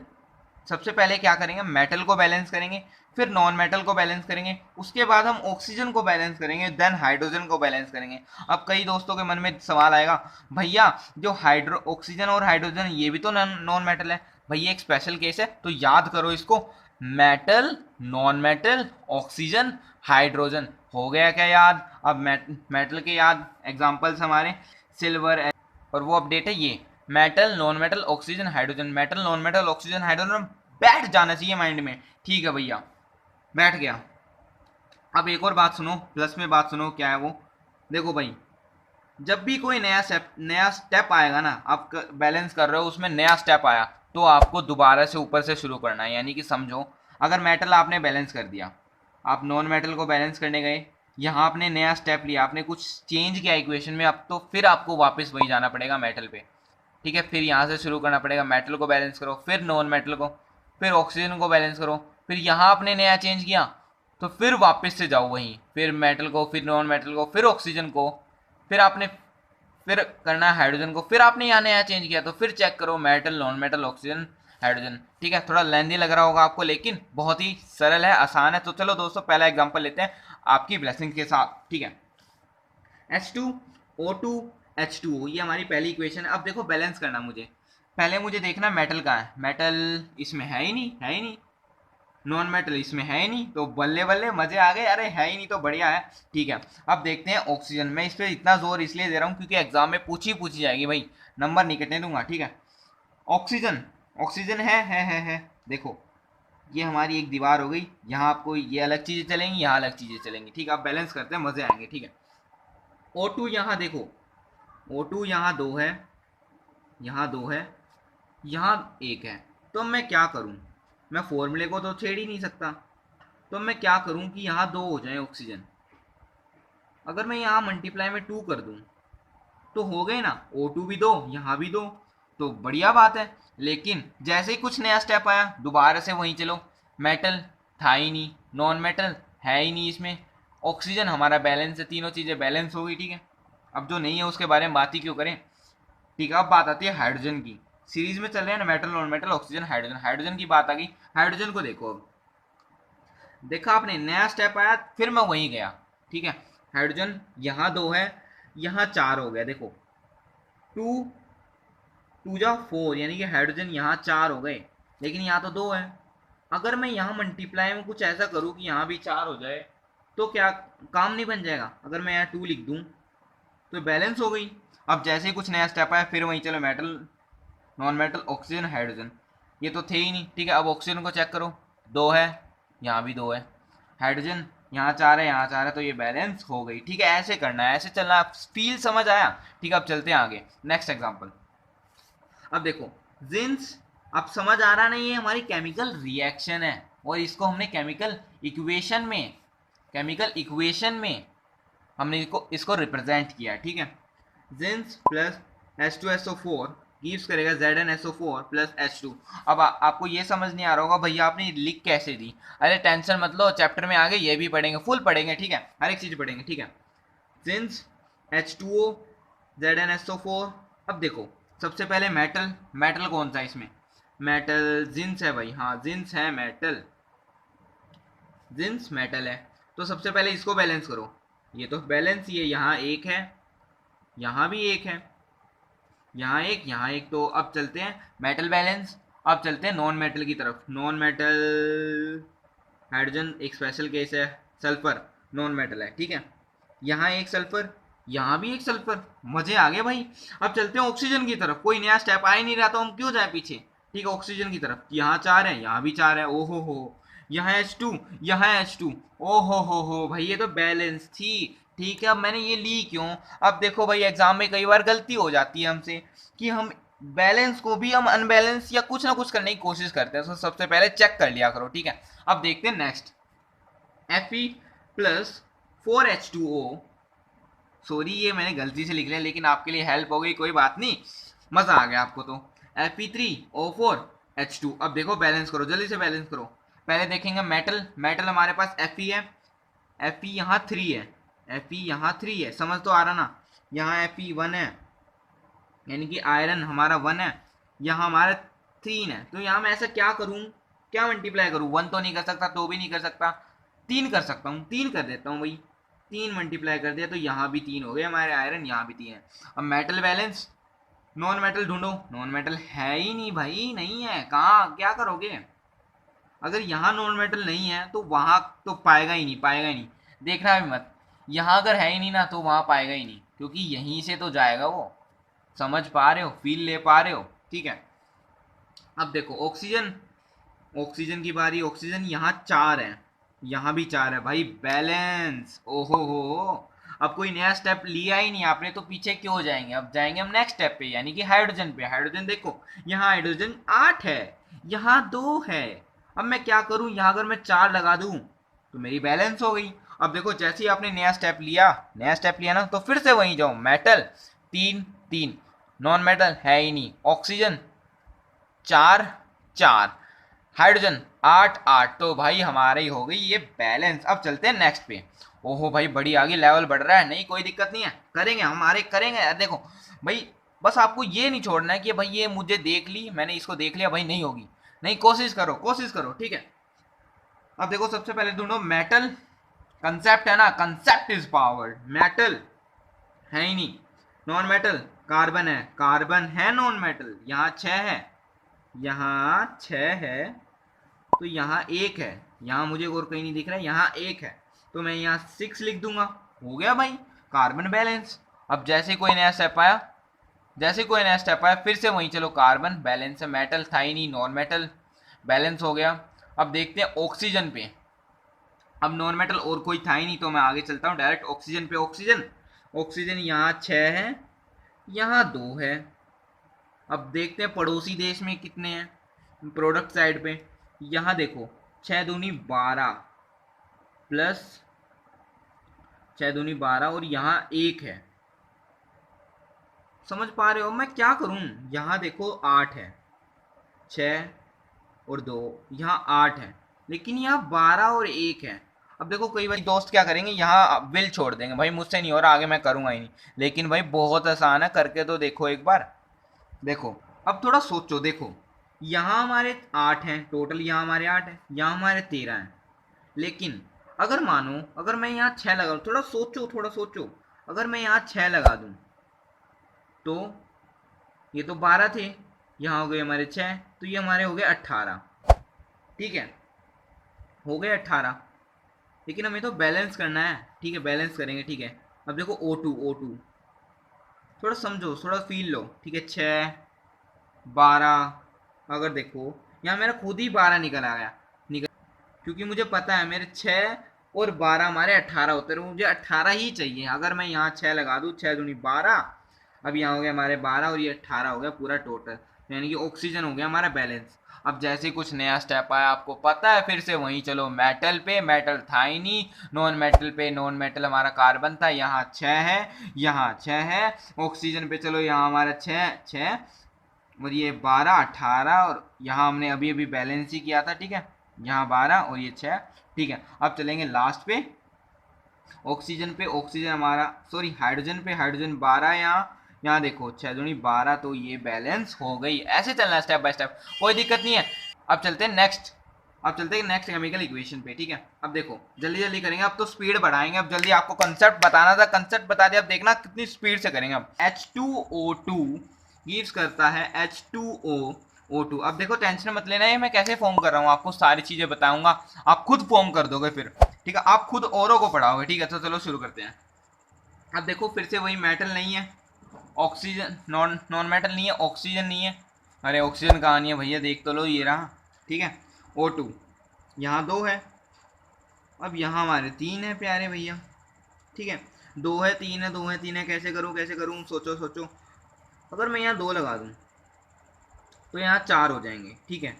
सबसे पहले क्या करेंगे, मेटल को बैलेंस करेंगे, फिर नॉन मेटल को बैलेंस करेंगे, उसके बाद हम ऑक्सीजन को बैलेंस करेंगे, देन हाइड्रोजन को बैलेंस करेंगे। अब कई दोस्तों के मन में सवाल आएगा, भैया जो ऑक्सीजन और हाइड्रोजन ये भी तो नॉन मेटल है, भैया एक स्पेशल केस है, तो याद करो इसको, metal, non metal, oxygen, hydrogen. हो गया क्या याद? अब मेटल के याद एग्जांपल्स हमारे सिल्वर, और वो अपडेट है ये metal, non metal, oxygen, hydrogen, metal, non metal, oxygen, hydrogen, बैठ जाना चाहिए माइंड में। ठीक है भैया, बैठ गया। अब एक और बात सुनो, प्लस में बात सुनो, क्या है वो, देखो भाई, जब भी कोई नया स्टेप आएगा ना, आप बैलेंस कर रहे हो, उसमें नया स्टेप आया, तो आपको दोबारा से ऊपर से शुरू करना है। यानी कि समझो, अगर मेटल आपने बैलेंस कर दिया, आप नॉन मेटल को बैलेंस करने गए, यहाँ आपने नया स्टेप लिया, आपने कुछ चेंज किया इक्वेशन में, अब तो फिर आपको वापस वही जाना पड़ेगा मेटल पे, ठीक है। फिर यहाँ से शुरू करना पड़ेगा, मेटल को बैलेंस करो, फिर नॉन मेटल को, फिर ऑक्सीजन को बैलेंस करो, फिर यहाँ आपने नया चेंज किया, तो फिर वापस से जाओ वहीं, फिर मेटल को, फिर नॉन मेटल को, फिर ऑक्सीजन को, फिर आपने फिर करना है हाइड्रोजन को, फिर आपने यहाँ नया चेंज किया, तो फिर चेक करो metal, non metal, oxygen, hydrogen. ठीक है, थोड़ा लेंदी लग रहा होगा आपको, लेकिन बहुत ही सरल है, आसान है। तो चलो दोस्तों, पहला एग्जांपल लेते हैं आपकी ब्लेसिंग के साथ, ठीक है। H2O2 H2O, ये हमारी पहली इक्वेशन है। अब देखो बैलेंस करना मुझे, पहले मुझे देखना मेटल कहाँ है, मेटल इसमें है ही नहीं, है ही नहीं, नॉन मेटल इसमें है ही नहीं, तो बल्ले बल्ले मजे आ गए, अरे है ही नहीं तो बढ़िया है, ठीक है। अब देखते हैं ऑक्सीजन। मैं इस पर इतना जोर इसलिए दे रहा हूँ क्योंकि एग्जाम में पूछी जाएगी भाई, नंबर नहीं कटने दूंगा, ठीक है। ऑक्सीजन, ऑक्सीजन है, देखो ये हमारी एक दीवार हो गई, यहाँ आपको ये अलग चीजें चलेंगी, यहाँ अलग चीजें चलेंगी, ठीक है। अब बैलेंस करते हैं, मजे आएंगे, ठीक है। O2 यहाँ देखो, O2 यहाँ 2 है, यहाँ 2 है, यहाँ 1 है, तो मैं क्या करूँ, मैं फॉर्मूले को तो छेड़ ही नहीं सकता, तो मैं क्या करूँ कि यहाँ 2 हो जाए ऑक्सीजन। अगर मैं यहाँ मल्टीप्लाई में 2 कर दूँ तो हो गए ना, O2 भी 2, यहाँ भी 2, तो बढ़िया बात है। लेकिन जैसे ही कुछ नया स्टेप आया, दोबारा से वहीं चलो, मेटल था ही नहीं, नॉन मेटल है ही नहीं इसमें, ऑक्सीजन हमारा बैलेंस है, तीनों चीज़ें बैलेंस हो गई, ठीक है। अब जो नहीं है उसके बारे में बात ही क्यों करें, ठीक है। अब बात आती है हाइड्रोजन की, सीरीज में चल रहे हैं ना, metal, non metal, oxygen, hydrogen, hydrogen की बात आ गई। हाइड्रोजन को देखो, अब देखा आपने, नया स्टेप आया, फिर मैं वहीं गया, ठीक है। हाइड्रोजन यहाँ 2 है, यहाँ 4 हो गया, देखो 2 2 जा 4, यानी कि हाइड्रोजन यहाँ 4 हो गए, लेकिन यहाँ तो 2 है। अगर मैं यहाँ मल्टीप्लाई में कुछ ऐसा करूँ कि यहाँ भी 4 हो जाए, तो क्या काम नहीं बन जाएगा? अगर मैं यहाँ 2 लिख दूँ तो बैलेंस हो गई। अब जैसे ही कुछ नया स्टेप आया, फिर वहीं चलो, metal, non metal, oxygen, hydrogen, ये तो थे ही नहीं, ठीक है। अब ऑक्सीजन को चेक करो, 2 है, यहाँ भी 2 है, हाइड्रोजन यहाँ 4 है, यहाँ 4 है, तो ये बैलेंस हो गई, ठीक है। ऐसे करना है, ऐसे चलना है, फील समझ आया, ठीक है। अब चलते हैं आगे, नेक्स्ट एग्जाम्पल। अब देखो जिंस, अब समझ आ रहा नहीं, ये हमारी केमिकल रिएक्शन है, और इसको हमने केमिकल इक्वेशन में हमने इसको रिप्रेजेंट किया, ठीक है। जिंस प्लस H2SO4 गिव्स करेगा ZnSO4 प्लस H2। अब आपको ये समझ नहीं आ रहा होगा, भैया आपने लिख कैसे दी? अरे टेंशन मत लो, चैप्टर में आगे ये भी पढ़ेंगे, फुल पढ़ेंगे, ठीक है, हर एक चीज पढ़ेंगे, ठीक है। जिंस H2O ZnSO4। अब देखो सबसे पहले मेटल, मेटल कौन सा है इसमें? मेटल जिंस है भाई, हाँ जिंस है मेटल, जिंस मेटल है, तो सबसे पहले इसको बैलेंस करो। ये तो बैलेंस ही है, यहाँ 1 है, यहाँ भी 1 है, यहाँ 1, यहाँ 1, तो अब चलते हैं मेटल बैलेंस। अब चलते हैं नॉन मेटल की तरफ। नॉन मेटल, हाइड्रोजन एक स्पेशल केस है, सल्फर नॉन मेटल है, ठीक है। यहाँ 1 सल्फर, यहाँ भी 1 सल्फर, मजे आ गए भाई। अब चलते हैं ऑक्सीजन की तरफ, कोई नया स्टेप आ ही नहीं रहा, तो हम क्यों जाए पीछे, ठीक है। ऑक्सीजन की तरफ, यहाँ 4 है, यहाँ भी 4 है, ओहो हो, यहाँ H2, यहाँ H2। ओ हो भाई, ये तो बैलेंस थी। ठीक है, अब मैंने ये ली क्यों? अब देखो भाई, एग्जाम में कई बार गलती हो जाती है हमसे कि हम बैलेंस को भी हम अनबैलेंस या कुछ ना कुछ करने की कोशिश करते हैं, तो सबसे पहले चेक कर लिया करो। ठीक है, अब देखते हैं next. Fe plus 4H2O, sorry ये मैंने गलती से लिख लिया, लेकिन आपके लिए हेल्प हो गई, कोई बात नहीं, मजा आ गया आपको तो। Fe3O4H2। अब देखो बैलेंस करो, जल्दी से बैलेंस करो। पहले देखेंगे मेटल, मेटल हमारे पास Fe है, Fe यहाँ 3 है, Fe यहाँ 3 है, समझ तो आ रहा ना। यहाँ Fe 1 है, यानी कि आयरन हमारा 1 है, यहाँ हमारा 3 है। तो यहाँ मैं ऐसा क्या करूँ, क्या मल्टीप्लाई करूँ? 1 तो नहीं कर सकता, तो भी नहीं कर सकता, 3 कर सकता हूँ, 3 कर देता हूँ भाई। 3 मल्टीप्लाई कर दिया तो यहाँ भी 3 हो गए हमारे आयरन, यहाँ भी 3 है। अब मेटल बैलेंस, नॉन मेटल ढूंढो, नॉन मेटल है ही नहीं भाई, नहीं है, कहाँ, क्या करोगे? अगर यहाँ नॉन मेटल नहीं है तो वहाँ तो पाएगा ही नहीं, पाएगा ही नहीं, देखना भी मत। यहाँ अगर है ही नहीं ना तो वहाँ पाएगा ही नहीं, क्योंकि यहीं से तो जाएगा वो। समझ पा रहे हो, फील ले पा रहे हो? ठीक है, अब देखो ऑक्सीजन, ऑक्सीजन की बारी। ऑक्सीजन यहाँ 4 है, यहाँ भी 4 है भाई, बैलेंस। ओहो हो, अब कोई नया स्टेप लिया ही नहीं आपने, तो पीछे क्यों हो जाएंगे? अब जाएंगे हम नेक्स्ट स्टेप पे, यानी कि हाइड्रोजन पे। हाइड्रोजन देखो, यहाँ हाइड्रोजन 8 है, यहाँ 2 है। अब मैं क्या करूँ, यहाँ अगर मैं 4 लगा दूँ तो मेरी बैलेंस हो गई। अब देखो, जैसे ही आपने नया स्टेप लिया, नया स्टेप लिया ना, तो फिर से वहीं जाओ। मेटल 3 3, नॉन मेटल है ही नहीं। ऑक्सीजन 4 4, हाइड्रोजन 8 8, तो भाई हमारी हो गई ये बैलेंस। अब चलते हैं नेक्स्ट पे। ओहो भाई, बड़ी आगे लेवल बढ़ रहा है, नहीं कोई दिक्कत नहीं है, करेंगे हमारे, करेंगे यार। देखो भाई, बस आपको ये नहीं छोड़ना है कि भाई ये मुझे देख ली, मैंने इसको देख लिया, भाई नहीं होगी, नहीं, कोशिश करो, कोशिश करो। ठीक है, अब देखो सबसे पहले ढूंढो मेटल, कंसेप्ट है ना, कंसेप्ट इज पावर। मेटल है ही नहीं। नॉन मेटल, कार्बन है, कार्बन है नॉन मेटल, यहाँ 6 है, यहाँ 6 है, तो यहाँ 1 है, यहाँ मुझे और कहीं नहीं दिख रहा है, यहाँ 1 है, तो मैं यहाँ 6 लिख दूंगा। हो गया भाई, कार्बन बैलेंस। अब जैसे कोई नया स्टेप आया, जैसे कोई नया स्टेप आया, फिर से वहीं चलो, कार्बन बैलेंस है, मेटल था ही नहीं, नॉन मेटल बैलेंस हो गया। अब देखते हैं ऑक्सीजन पे। अब नॉन मेटल और कोई था ही नहीं, तो मैं आगे चलता हूँ डायरेक्ट ऑक्सीजन पे। ऑक्सीजन, ऑक्सीजन यहाँ 6 है, यहाँ 2 है। अब देखते हैं पड़ोसी देश में कितने हैं, प्रोडक्ट साइड पे। यहाँ देखो, 6 दूनी 12 प्लस 6 दूनी 12, और यहाँ 1 है। समझ पा रहे हो मैं क्या करूँ? यहाँ देखो 8 है, 6 और 2, यहाँ 8 है, लेकिन यहाँ 12 और 1 है। अब देखो कई बार दोस्त क्या करेंगे, यहाँ विल छोड़ देंगे, भाई मुझसे नहीं हो रहा, आगे मैं करूँगा ही नहीं। लेकिन भाई बहुत आसान है, करके तो देखो एक बार। देखो, अब थोड़ा सोचो, देखो यहाँ हमारे 8 हैं टोटल, यहाँ हमारे 8 हैं, यहाँ हमारे 13 हैं। लेकिन अगर मानो, अगर मैं यहाँ 6 लगा दूँ, थोड़ा सोचो, थोड़ा सोचो, अगर मैं यहाँ 6 लगा दूँ तो ये तो 12 थे, यहाँ हो गए हमारे 6, तो ये हमारे हो गए 18। ठीक है, हो गए 18, लेकिन हमें तो बैलेंस करना है। ठीक है, बैलेंस करेंगे। ठीक है, अब देखो O2, O2 थोड़ा समझो, थोड़ा फील लो। ठीक है, 6 12, अगर देखो यहाँ मेरा खुद ही 12 निकल आ गया, निकल, क्योंकि मुझे पता है मेरे 6 और 12 हमारे 18 होते हैं, मुझे 18 ही चाहिए। अगर मैं यहाँ 6 लगा दूँ, 6 दूनी 12, अब यहाँ हो गया हमारे 12 और ये 18 हो गया पूरा टोटल, यानी कि ऑक्सीजन हो गया हमारा बैलेंस। अब जैसे कुछ नया स्टेप आया, आपको पता है, फिर से वहीं चलो मेटल पे। मेटल था ही नहीं, नॉन मेटल पे, नॉन मेटल हमारा कार्बन था, यहाँ 6 है, यहाँ 6 है। ऑक्सीजन पे चलो, यहाँ हमारा 6 6 और ये 12 18, और यहाँ हमने अभी अभी बैलेंस ही किया था। ठीक है, यहाँ 12 और ये 6। ठीक है, अब चलेंगे लास्ट पे, ऑक्सीजन पे। ऑक्सीजन हमारा, सॉरी हाइड्रोजन पे, हाइड्रोजन 12 यहाँ देखो 6 दूनी 12, तो ये बैलेंस हो गई। ऐसे चलना है स्टेप बाय स्टेप, कोई दिक्कत नहीं है। अब चलते हैं नेक्स्ट, अब चलते हैं नेक्स्ट केमिकल इक्वेशन पे। ठीक है, अब देखो जल्दी जल्दी करेंगे, अब तो स्पीड बढ़ाएंगे। अब जल्दी आपको कंसेप्ट बताना था, कंसेप्ट बता दिया, अब देखना कितनी स्पीड से करेंगे। अब H2O2 गिव्स करता है H2O2। अब देखो टेंशन मत लेना, ये मैं कैसे फॉर्म कर रहा हूँ, आपको सारी चीजें बताऊंगा, आप खुद फॉर्म कर दोगे फिर। ठीक है, आप खुद औरों को पढ़ाओगे। ठीक है, तो चलो शुरू करते हैं। अब देखो फिर से वही, मेटल नहीं है, ऑक्सीजन, नॉन मेटल नहीं है, ऑक्सीजन नहीं है। अरे ऑक्सीजन कहाँ नहीं है भैया, देख तो लो, ये रहा। ठीक है, O2, यहाँ 2 है, अब यहाँ हमारे 3 है प्यारे भैया, ठीक है। 2 है 3 है 2 है 3 है, कैसे करूँ कैसे करूँ, सोचो सोचो। अगर मैं यहाँ 2 लगा दूँ तो यहाँ 4 हो जाएंगे, ठीक है।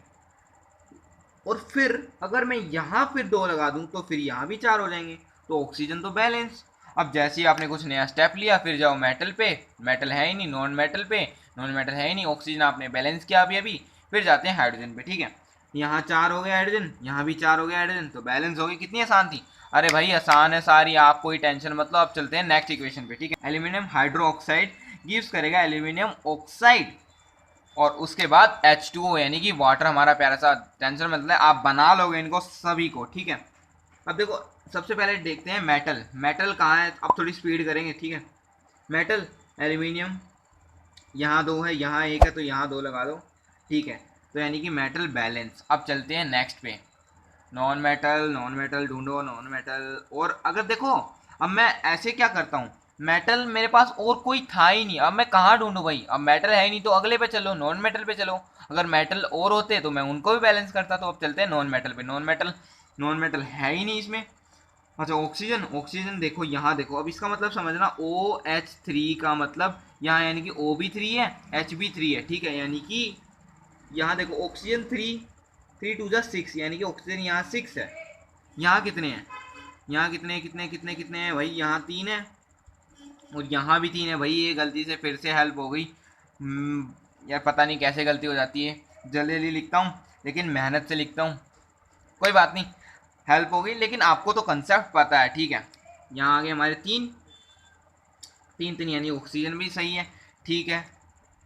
और फिर अगर मैं यहाँ फिर 2 लगा दूँ तो फिर यहाँ भी 4 हो जाएंगे, तो ऑक्सीजन तो बैलेंस। अब जैसे ही आपने कुछ नया स्टेप लिया, फिर जाओ मेटल पे, मेटल है ही नहीं, नॉन मेटल पे, नॉन मेटल है ही नहीं, ऑक्सीजन आपने बैलेंस किया अभी, फिर जाते हैं हाइड्रोजन पे, ठीक है। यहाँ 4 हो गया हाइड्रोजन, यहाँ भी 4 हो गया हाइड्रोजन, तो बैलेंस हो गई। कितनी आसान थी, अरे भाई आसान है सारी, आप कोई टेंशन मतलब। अब चलते हैं नेक्स्ट इक्वेशन पे, ठीक है। एल्यूमिनियम हाइड्रोक्साइड गिव्स करेगा एल्यूमिनियम ऑक्साइड, और उसके बाद H2O यानी कि वाटर हमारा प्यारा सा। टेंशन मतलब आप बना लोगे इनको सभी को, ठीक है। अब देखो सबसे पहले देखते हैं मेटल, मेटल कहाँ है, अब थोड़ी स्पीड करेंगे, ठीक है। मेटल एल्यूमिनियम, यहाँ 2 है यहाँ 1 है, तो यहाँ 2 लगा दो, ठीक है। तो यानी कि मेटल बैलेंस। अब चलते हैं नेक्स्ट पे, नॉन मेटल ढूंढो, नॉन मेटल। और अगर देखो अब मैं ऐसे क्या करता हूँ, मेटल मेरे पास और कोई था ही नहीं, अब मैं कहाँ ढूंढूं भाई, अब मेटल है ही नहीं तो अगले पे चलो, नॉन मेटल पे चलो। अगर मेटल और होते तो मैं उनको भी बैलेंस करता। तो अब चलते हैं नॉन मेटल पे, नॉन मेटल है ही नहीं इसमें। अच्छा ऑक्सीजन, ऑक्सीजन देखो यहाँ देखो, अब इसका मतलब समझना, OH3 का मतलब यहाँ यानी कि O भी 3 है, H भी 3 है, ठीक है। यानी कि यहाँ देखो ऑक्सीजन 3, 3 2 जा 6, यानी कि ऑक्सीजन यहाँ 6 है। यहाँ कितने हैं, यहाँ कितने कितने कितने कितने हैं भाई, यहाँ 3 है और यहाँ भी 3 है भाई। ये गलती से फिर से हेल्प हो गई, यार पता नहीं कैसे गलती हो जाती है, जल्दी जल्दी लिखता हूँ लेकिन मेहनत से लिखता हूँ, कोई बात नहीं, हेल्प हो गई। लेकिन आपको तो कंसेप्ट पता है, ठीक है। यहाँ आगे हमारे 3 3 यानी ऑक्सीजन भी सही है, ठीक है।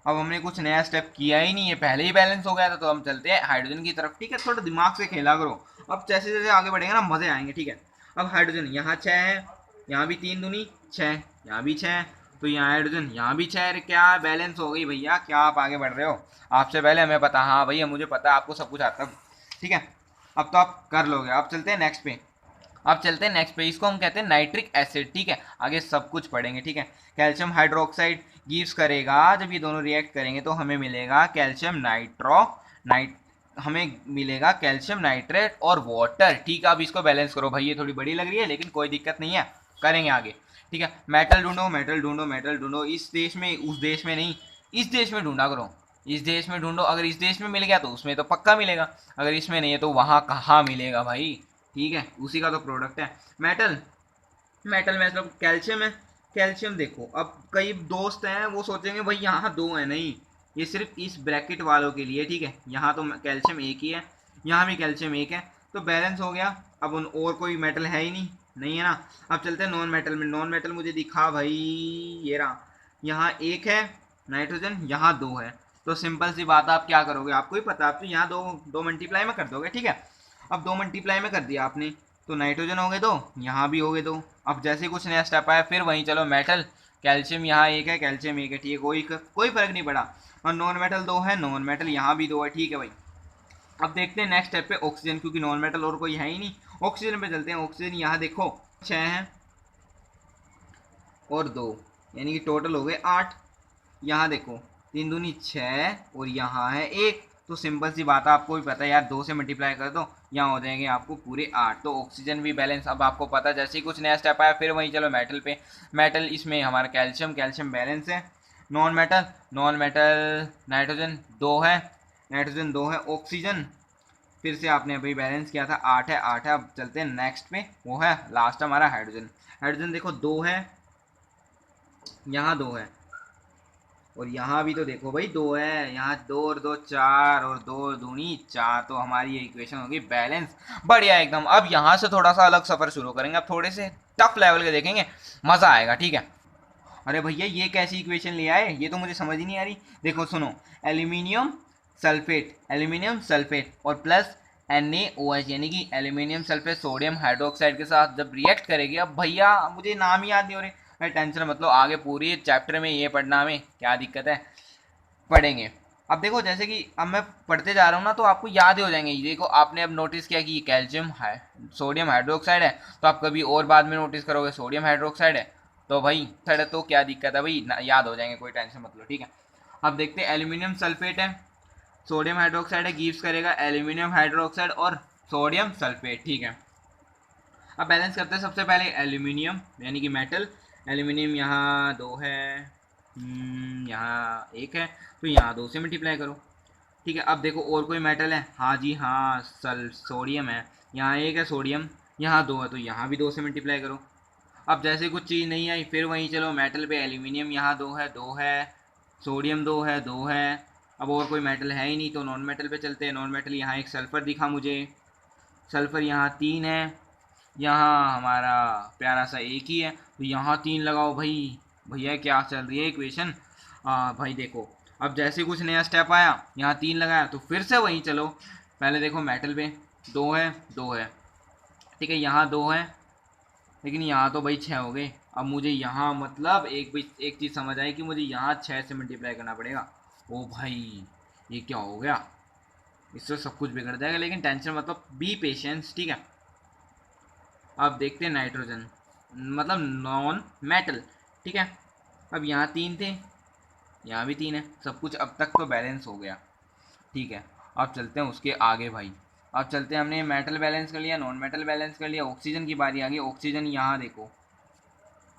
अब हमने कुछ नया स्टेप किया ही नहीं है, पहले ही बैलेंस हो गया था। तो हम चलते हैं हाइड्रोजन की तरफ, ठीक है। थोड़ा दिमाग से खेला करो, अब जैसे जैसे आगे बढ़ेंगे ना मजे आएंगे, ठीक है। अब हाइड्रोजन यहाँ 6 है, यहाँ भी 3 दूनी 6, यहाँ भी 6, तो यहाँ हाइड्रोजन यहाँ भी 6। अरे क्या बैलेंस हो गई भैया, क्या आप आगे बढ़ रहे हो, आपसे पहले हमें पता, हाँ भैया मुझे पता है आपको सब कुछ आता है, ठीक है। अब तो आप कर लोगे। अब चलते हैं नेक्स्ट पे, अब चलते हैं नेक्स्ट पे, इसको हम कहते हैं नाइट्रिक एसिड, ठीक है। आगे सब कुछ पढ़ेंगे, ठीक है। कैल्शियम हाइड्रोक्साइड गिव्स करेगा, जब ये दोनों रिएक्ट करेंगे तो हमें मिलेगा कैल्शियम हमें मिलेगा कैल्शियम नाइट्रेट और वाटर, ठीक है। अब इसको बैलेंस करो भाई, ये थोड़ी बड़ी लग रही है लेकिन कोई दिक्कत नहीं है, करेंगे आगे, ठीक है। मेटल ढूंढो मेटल ढूंढो मेटल ढूंढो, इस देश में उस देश में नहीं, इस देश में ढूंढा करो, इस देश में ढूंढो। अगर इस देश में मिल गया तो उसमें तो पक्का मिलेगा, अगर इसमें नहीं है तो वहाँ कहाँ मिलेगा भाई, ठीक है। उसी का तो प्रोडक्ट है मेटल। मेटल में मतलब कैल्शियम है, कैल्शियम देखो, अब कई दोस्त हैं वो सोचेंगे भाई यहाँ 2 है, नहीं, ये सिर्फ इस ब्रैकेट वालों के लिए, ठीक है। यहाँ तो कैल्शियम 1 ही है, यहाँ भी कैल्शियम 1 है, तो बैलेंस हो गया। अब उन और कोई मेटल है ही नहीं, नहीं है ना। अब चलते हैं नॉन मेटल में, नॉन मेटल मुझे दिखा भाई, ये रहा, यहाँ 1 है नाइट्रोजन, यहाँ 2 है, तो सिंपल सी बात, आप क्या करोगे आपको ही पता, आप तो यहाँ दो मल्टीप्लाई में कर दोगे, ठीक है। अब 2 मल्टीप्लाई में कर दिया आपने, तो नाइट्रोजन हो गए 2, यहाँ भी हो गए 2। अब जैसे कुछ नया स्टेप आया फिर वहीं चलो, मेटल कैल्शियम यहाँ 1 है, कैल्शियम 1 है, ठीक है, कोई फर्क नहीं पड़ा। और नॉन मेटल 2 है, नॉन मेटल यहाँ भी 2 है, ठीक है भाई। अब देखते हैं नेक्स्ट स्टेप पे ऑक्सीजन, क्योंकि नॉन मेटल और कोई है ही नहीं। ऑक्सीजन पे चलते हैं, ऑक्सीजन यहाँ देखो 6 है और 2, यानी कि टोटल हो गए 8। यहाँ देखो 3 दूनी 6 और यहाँ है 1, तो सिंपल सी बात है, आपको भी पता है यार, 2 से मल्टीप्लाई कर दो, यहाँ हो जाएंगे आपको पूरे 8, तो ऑक्सीजन भी बैलेंस। अब आपको पता है जैसे ही कुछ नया स्टेप आया फिर वहीं चलो मेटल पे, मेटल इसमें हमारा कैल्शियम बैलेंस है। नॉन मेटल नाइट्रोजन 2 है, नाइट्रोजन 2 है, ऑक्सीजन फिर से आपने अभी बैलेंस किया था 8 है 8 है। अब चलते हैं नेक्स्ट पे, वो है लास्ट हमारा हाइड्रोजन। हाइड्रोजन देखो 2 है, यहाँ 2 है और यहाँ भी तो देखो भाई 2 है, यहाँ 2 और 2 4 और 2 दूनी 4, तो हमारी ये इक्वेशन होगी बैलेंस, बढ़िया एकदम। अब यहाँ से थोड़ा सा अलग सफर शुरू करेंगे, अब थोड़े से टफ लेवल के देखेंगे, मजा आएगा, ठीक है। अरे भैया ये कैसी इक्वेशन ले आए, ये तो मुझे समझ ही नहीं आ रही। देखो सुनो, एल्यूमिनियम सल्फेट और प्लस NaOH यानी कि एल्यूमिनियम सल्फेट सोडियम हाइड्रोक्साइड के साथ जब रिएक्ट करेगी, अब भैया मुझे नाम ही याद नहीं हो रहे, अरे टेंशन मतलब आगे पूरी चैप्टर में ये पढ़ना, हमें क्या दिक्कत है, पढ़ेंगे। अब देखो जैसे कि अब मैं पढ़ते जा रहा हूँ ना तो आपको याद ही हो जाएंगे। देखो आपने अब नोटिस किया कि कैल्शियम सोडियम हाइड्रोक्साइड है, तो आप कभी और बाद में नोटिस करोगे सोडियम हाइड्रोक्साइड है, तो भाई है तो क्या दिक्कत है भाई, याद हो जाएंगे, कोई टेंशन मत लो, ठीक है। अब देखते हैं एल्यूमिनियम सल्फेट है, सोडियम हाइड्रोक्साइड है, गिव्स करेगा एल्यूमिनियम हाइड्रोक्साइड और सोडियम सल्फेट, ठीक है। अब बैलेंस करते हैं सबसे पहले एल्यूमिनियम यानी कि मेटल। एल्यूमिनियम यहाँ 2 है, यहाँ 1 है, तो यहाँ 2 से मल्टीप्लाई करो, ठीक है। अब देखो और कोई मेटल है, हाँ जी हाँ, सोडियम है, यहाँ 1 है सोडियम, यहाँ 2 है, तो यहाँ भी 2 से मल्टीप्लाई करो। अब जैसे कुछ चीज़ नहीं आई फिर वहीं चलो मेटल पे, एल्यूमिनियम यहाँ 2 है, सोडियम 2 है। अब और कोई मेटल है ही नहीं तो नॉन मेटल पे चलते हैं। नॉन मेटल यहाँ एक सल्फ़र दिखा मुझे, सल्फ़र यहाँ 3 है, यहाँ हमारा प्यारा सा एक ही है, तो यहाँ 3 लगाओ भाई। भैया क्या चल रही है इक्वेशन। भाई देखो अब जैसे कुछ नया स्टेप आया, यहाँ 3 लगाया तो फिर से वहीं चलो। पहले देखो मेटल पे 2 है, ठीक है, यहाँ 2 है, लेकिन यहाँ तो भाई 6 हो गए। अब मुझे यहाँ मतलब एक चीज़ समझ आई कि मुझे यहाँ 6 से मल्टीप्लाई करना पड़ेगा। ओ भाई ये क्या हो गया, इससे सब कुछ बिगड़ जाएगा, लेकिन टेंशन मतलब बी पेशेंस, ठीक है। अब देखते हैं नाइट्रोजन मतलब नॉन मेटल, ठीक है। अब यहाँ 3 थे, यहाँ भी 3 है, सब कुछ अब तक तो बैलेंस हो गया, ठीक है। अब चलते हैं उसके आगे भाई। अब चलते हैं, हमने मेटल बैलेंस कर लिया, नॉन मेटल बैलेंस कर लिया, ऑक्सीजन की बारी आ गई। ऑक्सीजन यहाँ देखो,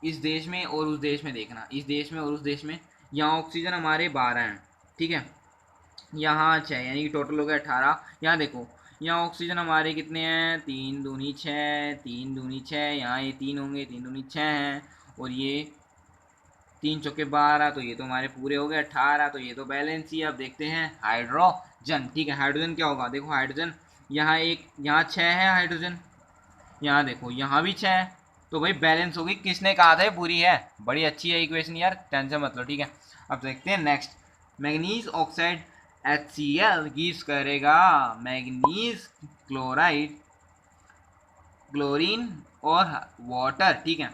इस देश में और उस देश में देखना, इस देश में और उस देश में। यहाँ ऑक्सीजन हमारे 12 हैं, ठीक है, यहाँ 6 यानी कि टोटल हो गया 18। यहाँ देखो यहाँ ऑक्सीजन हमारे कितने हैं, 3 दूनी 6, 3 दूनी 6, यहाँ ये 3 होंगे, 3 दूनी 6 हैं, और ये 3 चौके 12, तो ये तो हमारे पूरे हो गए 18, तो ये तो बैलेंस ही। अब देखते हैं हाइड्रोजन, ठीक है। हाइड्रोजन क्या होगा, देखो हाइड्रोजन यहाँ यहाँ 6 है हाइड्रोजन, यहाँ देखो यहाँ भी 6 है, तो भाई बैलेंस होगी। किसने कहा था ये बुरी है, बड़ी अच्छी है इक्वेशन यार, टेंशन मत लो, ठीक है। अब देखते हैं next, manganese oxide HCl gives करेगा मैग्नीज क्लोराइड, क्लोरीन और वाटर, ठीक है।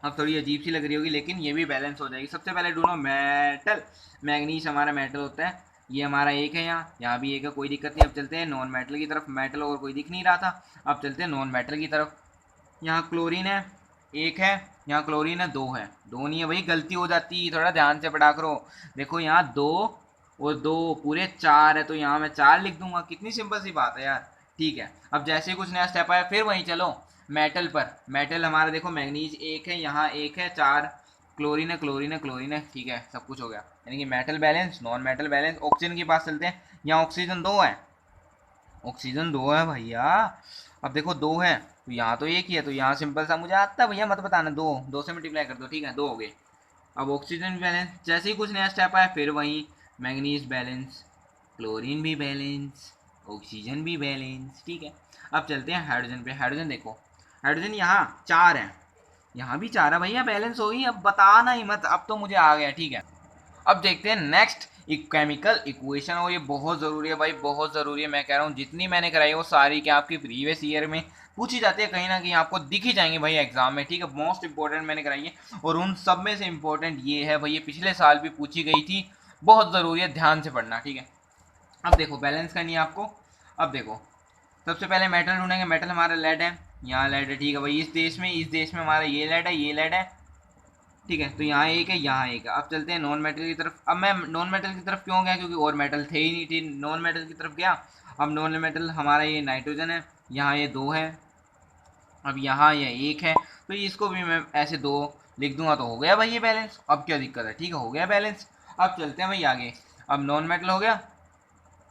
अब थोड़ी अजीब सी लग रही होगी लेकिन ये भी बैलेंस हो जाएगी। सबसे पहले ढूंढो मेटल, मैग्नीज हमारा मेटल होता है, ये हमारा एक है, यहाँ भी एक है, कोई दिक्कत नहीं। अब चलते हैं नॉन मेटल की तरफ, मेटल और कोई दिख नहीं रहा था, अब चलते हैं नॉन मेटल की तरफ। यहाँ क्लोरीन है, एक है, यहाँ क्लोरीन है, 2 है, 2 नहीं है भाई, गलती हो जाती है, थोड़ा ध्यान से पढ़ा करो। देखो यहाँ 2 और 2 पूरे 4 है, तो यहाँ मैं 4 लिख दूंगा, कितनी सिंपल सी बात है यार, ठीक है। अब जैसे ही कुछ नया स्टेप आया फिर वहीं चलो मेटल पर। मेटल हमारा देखो मैग्नीज एक है, यहाँ एक है, 4 क्लोरीन है, क्लोरीन है, क्लोरीन है, ठीक है, सब कुछ हो गया, यानी कि metal balance, non metal balance. Oxygen के पास चलते हैं, यहाँ ऑक्सीजन 2 है, ऑक्सीजन 2 है भैया। अब देखो 2 है तो यहाँ तो एक ही है, तो यहाँ सिंपल सा मुझे आता है भैया, मत बताना, 2 से मल्टीप्लाई कर दो, ठीक है, 2 हो गए। अब ऑक्सीजन बैलेंस, जैसे ही कुछ नया स्टेप आया फिर वही मैग्नीज बैलेंस, क्लोरीन भी बैलेंस, ऑक्सीजन भी बैलेंस, ठीक है। अब चलते हैं हाइड्रोजन पे। हाइड्रोजन देखो, हाइड्रोजन यहाँ 4 है, यहाँ भी 4 है भैया, बैलेंस होगी, अब बताना ही मत, अब तो मुझे आ गया, ठीक है। अब देखते हैं नेक्स्ट एक केमिकल इक्वेशन, और ये बहुत ज़रूरी है भाई, बहुत ज़रूरी है, मैं कह रहा हूँ जितनी मैंने कराई वो सारी क्या आपकी प्रीवियस ईयर में पूछी जाती है, कहीं ना कहीं आपको दिख ही जाएंगे भाई एग्जाम में, ठीक है। मोस्ट इंपॉर्टेंट मैंने कराई है, और उन सब में से इंपॉर्टेंट ये है भाई, ये पिछले साल भी पूछी गई थी, बहुत ज़रूरी है, ध्यान से पढ़ना, ठीक है। अब देखो बैलेंस करनी है आपको। अब देखो सबसे पहले मेटल ढूंढेंगे, मेटल हमारा लेड है, यहाँ लेड है, ठीक है भाई, इस देश में हमारा ये लेड है, ये लेड है, ठीक है, तो यहाँ एक है, यहाँ एक है। अब चलते हैं नॉन मेटल की तरफ। अब मैं नॉन मेटल की तरफ क्यों गया, क्योंकि और मेटल थे ही नहीं, थी, नॉन मेटल की तरफ गया। अब नॉन मेटल हमारा ये नाइट्रोजन है, यहाँ ये 2 है, अब यहाँ ये 1 है, तो इसको भी मैं ऐसे 2 लिख दूंगा तो हो गया भाई ये बैलेंस। अब क्या दिक्कत है, ठीक है, हो गया बैलेंस। अब चलते हैं भाई आगे। अब नॉन मेटल हो गया,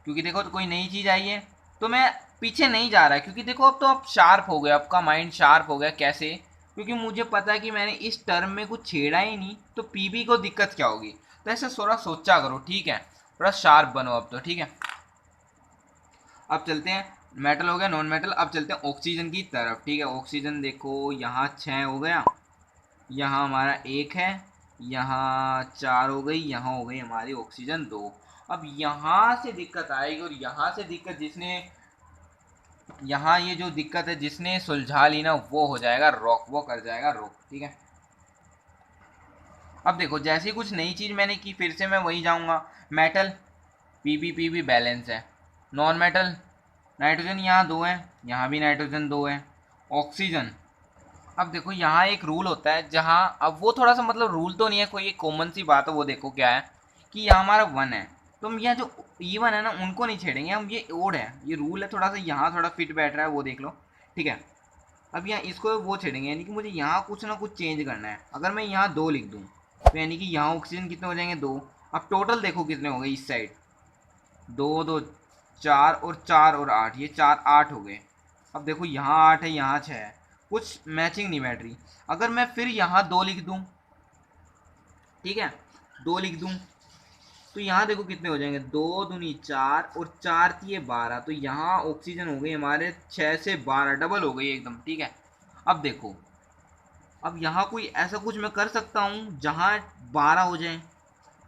क्योंकि देखो तो कोई नई चीज़ आई है, तो मैं पीछे नहीं जा रहा, क्योंकि देखो अब तो आप शार्प हो गया, आपका माइंड शार्प हो गया। कैसे, क्योंकि मुझे पता है कि मैंने इस टर्म में कुछ छेड़ा ही नहीं, तो पीबी को दिक्कत क्या होगी, तो ऐसे थोड़ा सोचा करो, ठीक है, थोड़ा शार्प बनो अब तो, ठीक है। अब चलते हैं, मेटल हो गया, नॉन मेटल। अब चलते हैं ऑक्सीजन की तरफ, ठीक है। ऑक्सीजन देखो यहाँ 6 हो गया, यहाँ हमारा 1 है, यहाँ 4 हो गई, यहाँ हो गई हमारी ऑक्सीजन 2। अब यहाँ से दिक्कत आएगी, और यहाँ से दिक्कत जिसने, यहाँ ये जो दिक्कत है जिसने सुलझा ली ना, वो हो जाएगा रॉक, वो कर जाएगा रॉक, ठीक है। अब देखो जैसी कुछ नई चीज़ मैंने की, फिर से मैं वही जाऊँगा। मेटल पीबी बैलेंस है, नॉन मेटल नाइट्रोजन यहाँ 2 है, यहाँ भी नाइट्रोजन 2 है, ऑक्सीजन। अब देखो यहाँ एक रूल होता है, जहाँ अब वो थोड़ा सा मतलब रूल तो नहीं है कोई, एक कॉमन सी बात है, वो देखो क्या है कि यहाँ हमारा 1 है, तो हम यहाँ जो इवन है ना उनको नहीं छेड़ेंगे हम, ये ओड है, ये रूल है, थोड़ा सा यहाँ थोड़ा फिट बैठ रहा है वो देख लो, ठीक है। अब यहाँ इसको वो छेड़ेंगे, यानी कि मुझे यहाँ कुछ ना कुछ चेंज करना है। अगर मैं यहाँ 2 लिख दूँ तो यानी कि यहाँ ऑक्सीजन कितने हो जाएंगे 2। अब टोटल देखो कितने हो गए इस साइड, 2 2 4 और 4 और 8, ये 4 8 हो गए। अब देखो यहाँ 8 है, यहाँ 6 है, कुछ मैचिंग नहीं बैठ रही। अगर मैं फिर यहाँ 2 लिख दूँ, ठीक है, 2 लिख दूँ तो यहाँ देखो कितने हो जाएंगे, 2 दूनी 4 और 4 तिये 12, तो यहाँ ऑक्सीजन हो गई हमारे 6 से 12, डबल हो गई एकदम, ठीक है। अब देखो, अब यहाँ कोई ऐसा कुछ मैं कर सकता हूँ जहाँ 12 हो जाए।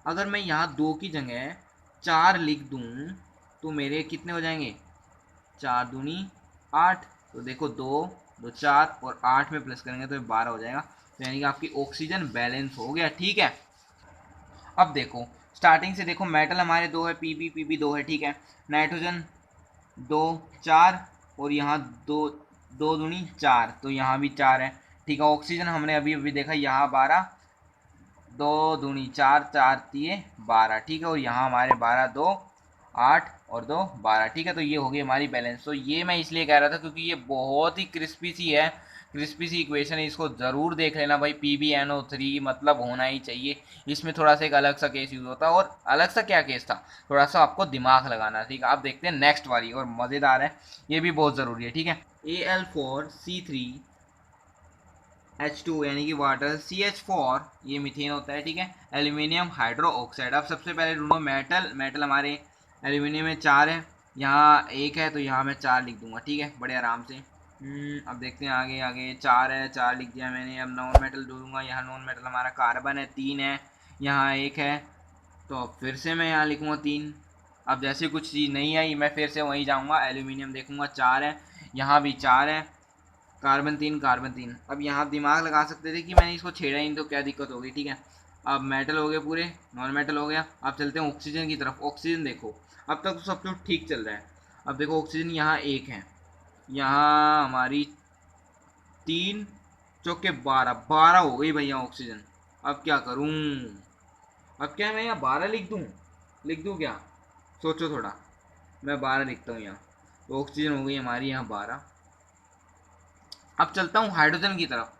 अगर मैं यहाँ 2 की जगह 4 लिख दूँ तो मेरे कितने हो जाएंगे, 4 दूनी 8, तो देखो 2 2 4 और 8 में प्लस करेंगे तो 12 हो जाएगा। तो यानी कि आपकी ऑक्सीजन बैलेंस हो गया, ठीक है। अब देखो स्टार्टिंग से देखो, मेटल हमारे 2 है, पीबी 2 है, ठीक है। नाइट्रोजन 2 4 और यहाँ 2 2 दूनी 4, तो यहाँ भी 4 है, ठीक है। ऑक्सीजन हमने अभी अभी देखा यहाँ 12, 2 दूनी 4 4 तिये 12, ठीक है। और यहाँ हमारे 12 2 8 और 2 12, ठीक है। तो ये होगी हमारी बैलेंस। तो ये मैं इसलिए कह रहा था क्योंकि ये बहुत ही क्रिस्पी सी है, क्रिस्पी सी इक्वेशन है, इसको ज़रूर देख लेना भाई। PbNO3 मतलब होना ही चाहिए। इसमें थोड़ा सा एक अलग सा केस यूज़ होता है, और अलग सा क्या केस था, थोड़ा सा आपको दिमाग लगाना, ठीक है। आप देखते हैं नेक्स्ट वाली, और मज़ेदार है, ये भी बहुत ज़रूरी है, ठीक है। Al4C3H2 यानी कि वाटर, CH4 ये मीथेन होता है, ठीक है। Aluminium hydro oxide. अब सबसे पहले ढूंढो मेटल, मेटल हमारे एल्यूमिनियम में 4 है, यहाँ 1 है, तो यहाँ मैं 4 लिख दूंगा, ठीक है, बड़े आराम से। अब देखते हैं आगे, आगे 4 है, 4 लिख दिया मैंने। अब नॉन मेटल ढूंढूंगा, यहाँ नॉन मेटल हमारा कार्बन है, 3 है, यहाँ 1 है, तो फिर से मैं यहाँ लिखूँगा 3। अब जैसे कुछ चीज़ नहीं आई मैं फिर से वहीं जाऊँगा, एल्यूमिनियम देखूँगा 4 है, यहाँ भी 4 है, कार्बन 3 कार्बन 3। अब यहाँ दिमाग लगा सकते थे कि मैंने इसको छेड़ा ही नहीं तो क्या दिक्कत होगी, ठीक है। अब मेटल हो गए पूरे, नॉन मेटल हो गया। अब चलते हैं ऑक्सीजन की तरफ। ऑक्सीजन देखो अब तक तो सब कुछ ठीक चल रहा है। अब देखो ऑक्सीजन यहाँ 1 है, यहाँ हमारी 3 चौके 12 12 हो गई भैया ऑक्सीजन। अब क्या करूँ, अब क्या मैं यहाँ 12 लिख दूँ क्या, सोचो थोड़ा। मैं 12 लिखता हूँ यहाँ, तो ऑक्सीजन हो गई हमारी यहाँ 12। अब चलता हूँ हाइड्रोजन की तरफ।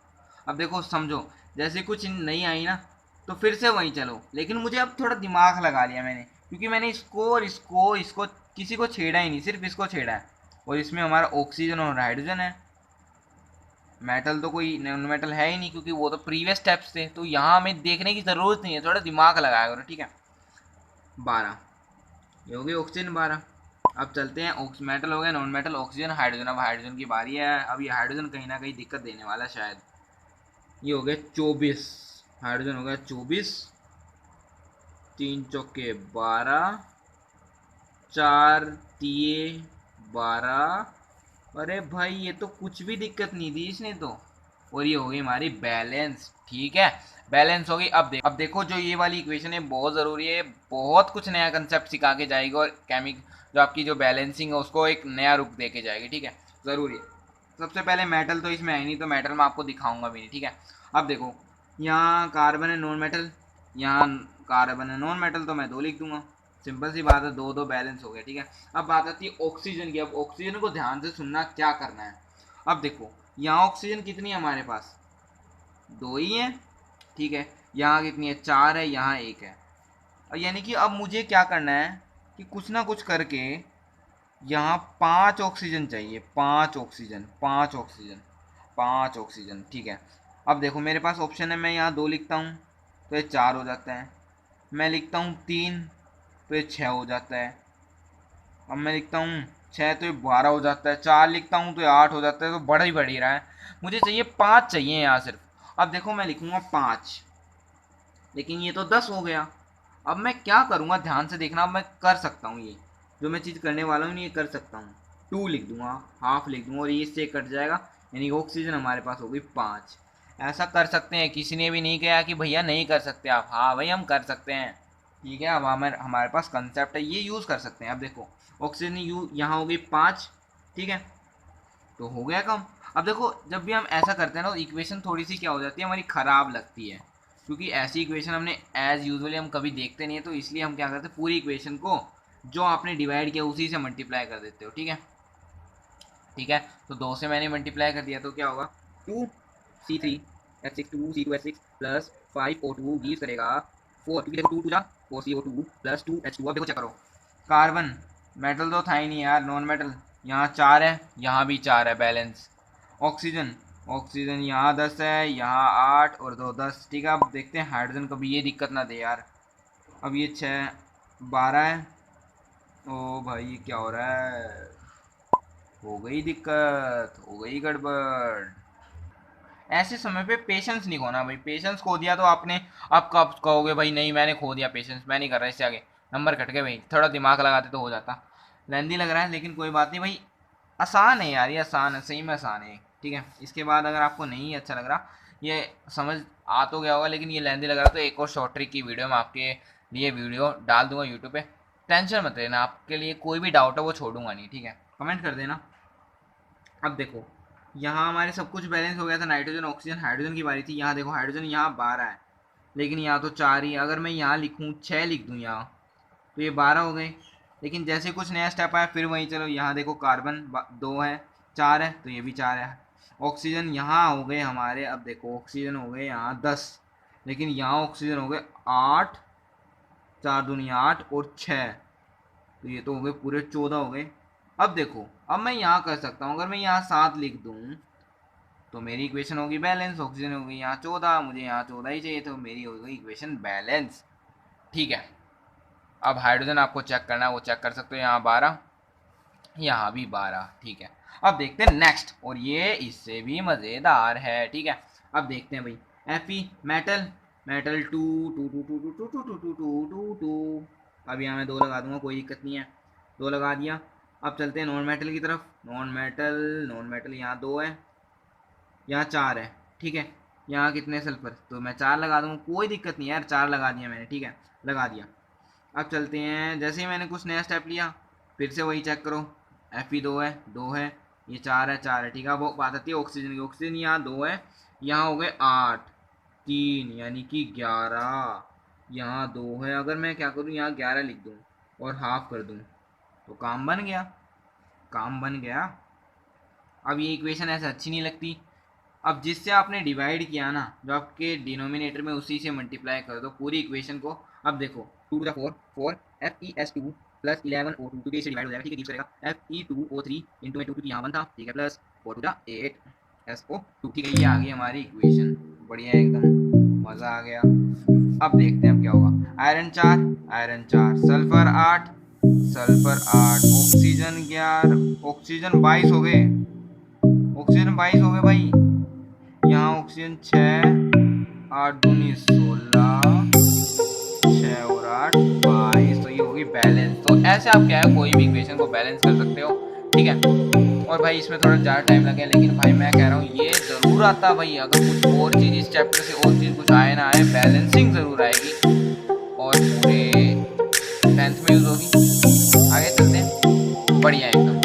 अब देखो समझो, जैसे कुछ नहीं आई ना तो फिर से वहीं चलो, लेकिन मुझे अब थोड़ा दिमाग लगा लिया मैंने, क्योंकि मैंने इसको और इसको किसी को छेड़ा ही नहीं, सिर्फ इसको छेड़ा है। और इसमें हमारा ऑक्सीजन और हाइड्रोजन है, मेटल तो कोई नॉन मेटल है ही नहीं, क्योंकि वो तो प्रीवियस स्टेप्स थे। तो यहाँ हमें देखने की ज़रूरत नहीं है, थोड़ा दिमाग लगाया करो, ठीक है। 12 ये हो गई ऑक्सीजन 12। अब चलते हैं, मेटल हो गया, नॉन मेटल, ऑक्सीजन, हाइड्रोजन। अब हाइड्रोजन की बारी है। अब ये हाइड्रोजन कहीं ना कहीं दिक्कत देने वाला है शायद। ये हो गया 24, हाइड्रोजन हो गया 24, 3 चौके 12, 4 तिये 12। अरे भाई ये तो कुछ भी दिक्कत नहीं दी इसने तो। और ये हो गई हमारी बैलेंस, ठीक है, बैलेंस हो गई। अब देखो जो ये वाली इक्वेशन है बहुत ज़रूरी है, बहुत कुछ नया कंसेप्ट सिखा के जाएगी, और जो आपकी जो बैलेंसिंग है उसको एक नया रूप दे के जाएगी, ठीक है, ज़रूरी है। सबसे पहले मेटल तो इसमें है नहीं, तो मेटल मैं आपको दिखाऊंगा भी नहीं, ठीक है। अब देखो यहाँ कार्बन है नॉन मेटल, यहाँ कार्बन है नॉन मेटल, तो मैं 2 लिख दूंगा, सिंपल सी बात है, 2 2 बैलेंस हो गया, ठीक है। अब बात आती है ऑक्सीजन की। अब ऑक्सीजन को ध्यान से सुनना, क्या करना है। अब देखो यहाँ ऑक्सीजन कितनी है हमारे पास, 2 ही है, ठीक है। यहाँ कितनी है, 4 है, यहाँ 1 है। और यानी कि अब मुझे क्या करना है कि कुछ ना कुछ करके यहाँ 5 ऑक्सीजन चाहिए, 5 ऑक्सीजन 5 ऑक्सीजन 5 ऑक्सीजन, ठीक है। अब देखो मेरे पास ऑप्शन है, मैं यहाँ 2 लिखता हूँ तो ये 4 हो जाता है, मैं लिखता हूँ 3 तो ये 6 हो जाता है, अब मैं लिखता हूँ 6 तो ये 12 हो जाता है, 4 लिखता हूँ तो ये 8 हो जाता है, तो बढ़ ही रहा है। मुझे चाहिए 5 चाहिए यहाँ सिर्फ। अब देखो मैं लिखूँगा 5, लेकिन ये तो 10 हो गया। अब मैं क्या करूँगा, ध्यान से देखना। अब मैं कर सकता हूँ, ये जो मैं चीज़ करने वाला हूँ ये कर सकता हूँ, 2 लिख दूंगा, हाफ लिख दूंगा, और ये इससे कट जाएगा, यानी ऑक्सीजन हमारे पास हो गई 5। ऐसा कर सकते हैं, किसी ने भी नहीं कहा कि भैया नहीं कर सकते आप, हाँ भाई हम कर सकते हैं, ठीक है। अब हमारे पास कंसेप्ट है, ये यूज़ कर सकते हैं। अब देखो ऑक्सीजन यहाँ हो गई 5, ठीक है, तो हो गया कम। अब देखो जब भी हम ऐसा करते हैं ना तो इक्वेशन थोड़ी सी क्या हो जाती है हमारी, ख़राब लगती है, क्योंकि ऐसी इक्वेशन हमने एज यूजुअली हम कभी देखते नहीं है, तो इसलिए हम क्या करते हैं, पूरी इक्वेशन को जो आपने डिवाइड किया उसी से मल्टीप्लाई कर देते हो। ठीक है, ठीक है। तो 2 से मैंने मल्टीप्लाई कर दिया तो क्या होगा, 2C3H6 2C2H6 plus 5O2 give करेगा 4, क्योंकि देखो 2 जा 4CO2 प्लस 2H2। अब देखो चेक करो, कार्बन मेटल तो था ही नहीं यार, नॉन मेटल यहाँ 4 है, यहाँ भी 4 है, बैलेंस। ऑक्सीजन, ऑक्सीजन यहाँ 10 है, यहाँ 8 और 2 10। ठीक है, अब देखते हैं हाइड्रोजन, कभी ये दिक्कत ना दे यार। अब ये 6 12 है। ओ भाई ये क्या हो रहा है, हो गई दिक्कत, हो गई गड़बड़। ऐसे समय पे पेशेंस नहीं खोना भाई, पेशेंस खो दिया तो आपने, आप कब कहोगे भाई नहीं मैंने खो दिया पेशेंस, मैं नहीं कर रहा इससे आगे, नंबर कट गए भाई। थोड़ा दिमाग लगाते तो हो जाता। लेंदी लग रहा है लेकिन कोई बात नहीं भाई, आसान है यार, ये आसान है, सही में आसान है। ठीक है, इसके बाद अगर आपको नहीं अच्छा लग रहा, ये समझ आ तो गया होगा लेकिन ये लेंदी लग रहा, तो एक और शॉर्ट ट्रिक की वीडियो मैं आपके लिए वीडियो डाल दूंगा यूट्यूब पे, टेंशन मत लेना, आपके लिए कोई भी डाउट है वो छोड़ूंगा नहीं। ठीक है, कमेंट कर देना। अब देखो यहाँ हमारे सब कुछ बैलेंस हो गया था, नाइट्रोजन ऑक्सीजन हाइड्रोजन की बारी थी। यहाँ देखो हाइड्रोजन यहाँ 12 है, लेकिन यहाँ तो 4 ही। अगर मैं यहाँ लिखूँ 6 लिख दूँ यहाँ, तो ये 12 हो गए। लेकिन जैसे कुछ नया स्टेप आया फिर वहीं चलो, यहाँ देखो कार्बन 2 है, 4 है, तो ये भी 4 है। ऑक्सीजन यहाँ हो गए हमारे, अब देखो ऑक्सीजन हो गए यहाँ 10, लेकिन यहाँ ऑक्सीजन हो गए 8, 4 दूनी 8 और 6, तो ये तो हो गए पूरे 14 हो गए। अब देखो, अब मैं यहाँ कर सकता हूँ, अगर मैं यहाँ 7 लिख दूँ तो मेरी इक्वेशन होगी बैलेंस। ऑक्सीजन हो गई यहाँ 14, मुझे यहाँ 14 ही चाहिए, तो मेरी हो गई इक्वेशन बैलेंस। ठीक है, अब हाइड्रोजन आपको चेक करना है वो चेक कर सकते हो, यहाँ 12, यहाँ भी 12। ठीक है, अब देखते हैं नेक्स्ट, और ये इससे भी मज़ेदार है। ठीक है, अब देखते हैं भाई, Fe मेटल, मेटल 2 2 2 2 2 2 2 2 2 2 2। अब यहाँ मैं 2 लगा दूंगा, कोई दिक्कत नहीं है, 2 लगा दिया। अब चलते हैं नॉन मेटल की तरफ। नॉन मेटल, नॉन मेटल यहाँ 2 है, यहाँ 4 है। ठीक है, यहाँ कितने सल्फर, तो मैं 4 लगा दूंगा, कोई दिक्कत नहीं यार, 4 लगा दिया मैंने। ठीक है, लगा दिया। अब चलते हैं, जैसे ही मैंने कुछ नया स्टेप लिया फिर से वही चेक करो, Fe 2 है, 2 है, ये 4 है, 4 है। ठीक है, वो बात आती है ऑक्सीजन की। ऑक्सीजन यहाँ 2 है, यहाँ हो गए 8, 3 यानी कि 11, यहाँ 2 है। अगर मैं क्या करूँ, यहाँ 11 लिख दूँ और हाफ कर दूँ तो काम बन गया, काम बन गया। अब ये इक्वेशन ऐसे अच्छी नहीं लगती। अब जिससे आपने डिवाइड किया ना, जो आपके डिनोमिनेटर में, उसी से मल्टीप्लाई कर दो पूरी इक्वेशन को। अब देखो 2 टू 4 4 FeS2 प्लस 11O2, क्योंकि इससे डिवाइड हो जाएगा। ठीक है, किस करेगा Fe2O3 इंटू में 2 2 यहाँ 1 था। ठीक है, प्लस 4 टू 8 SO2। ठीक है, ये आ गई हमारी इक्वेशन, बढ़िया एकदम, मज़ा आ गया। अब देखते हैं अब क्या होगा। Iron 4, iron 4, sulphur 8, sulphur 8, oxygen 11, oxygen 22 हो गए, ऑक्सीजन 22 हो गए भाई। यहाँ ऑक्सीजन 6, 8 दूनी 16, 6 और 8 22, तो ये होगी बैलेंस। तो ऐसे आप क्या है, कोई भी इक्वेशन को बैलेंस कर सकते हो। ठीक है, और भाई इसमें थोड़ा ज़्यादा टाइम लगे, लेकिन भाई मैं कह रहा हूँ ये ज़रूर आता भाई। अगर कुछ और चीज़ इस चैप्टर से और चीज़ कुछ आए ना आए, बैलेंसिंग ज़रूर आएगी और पूरे 10th में यूज़ होगी। आगे चलते हैं, बढ़िया एकदम।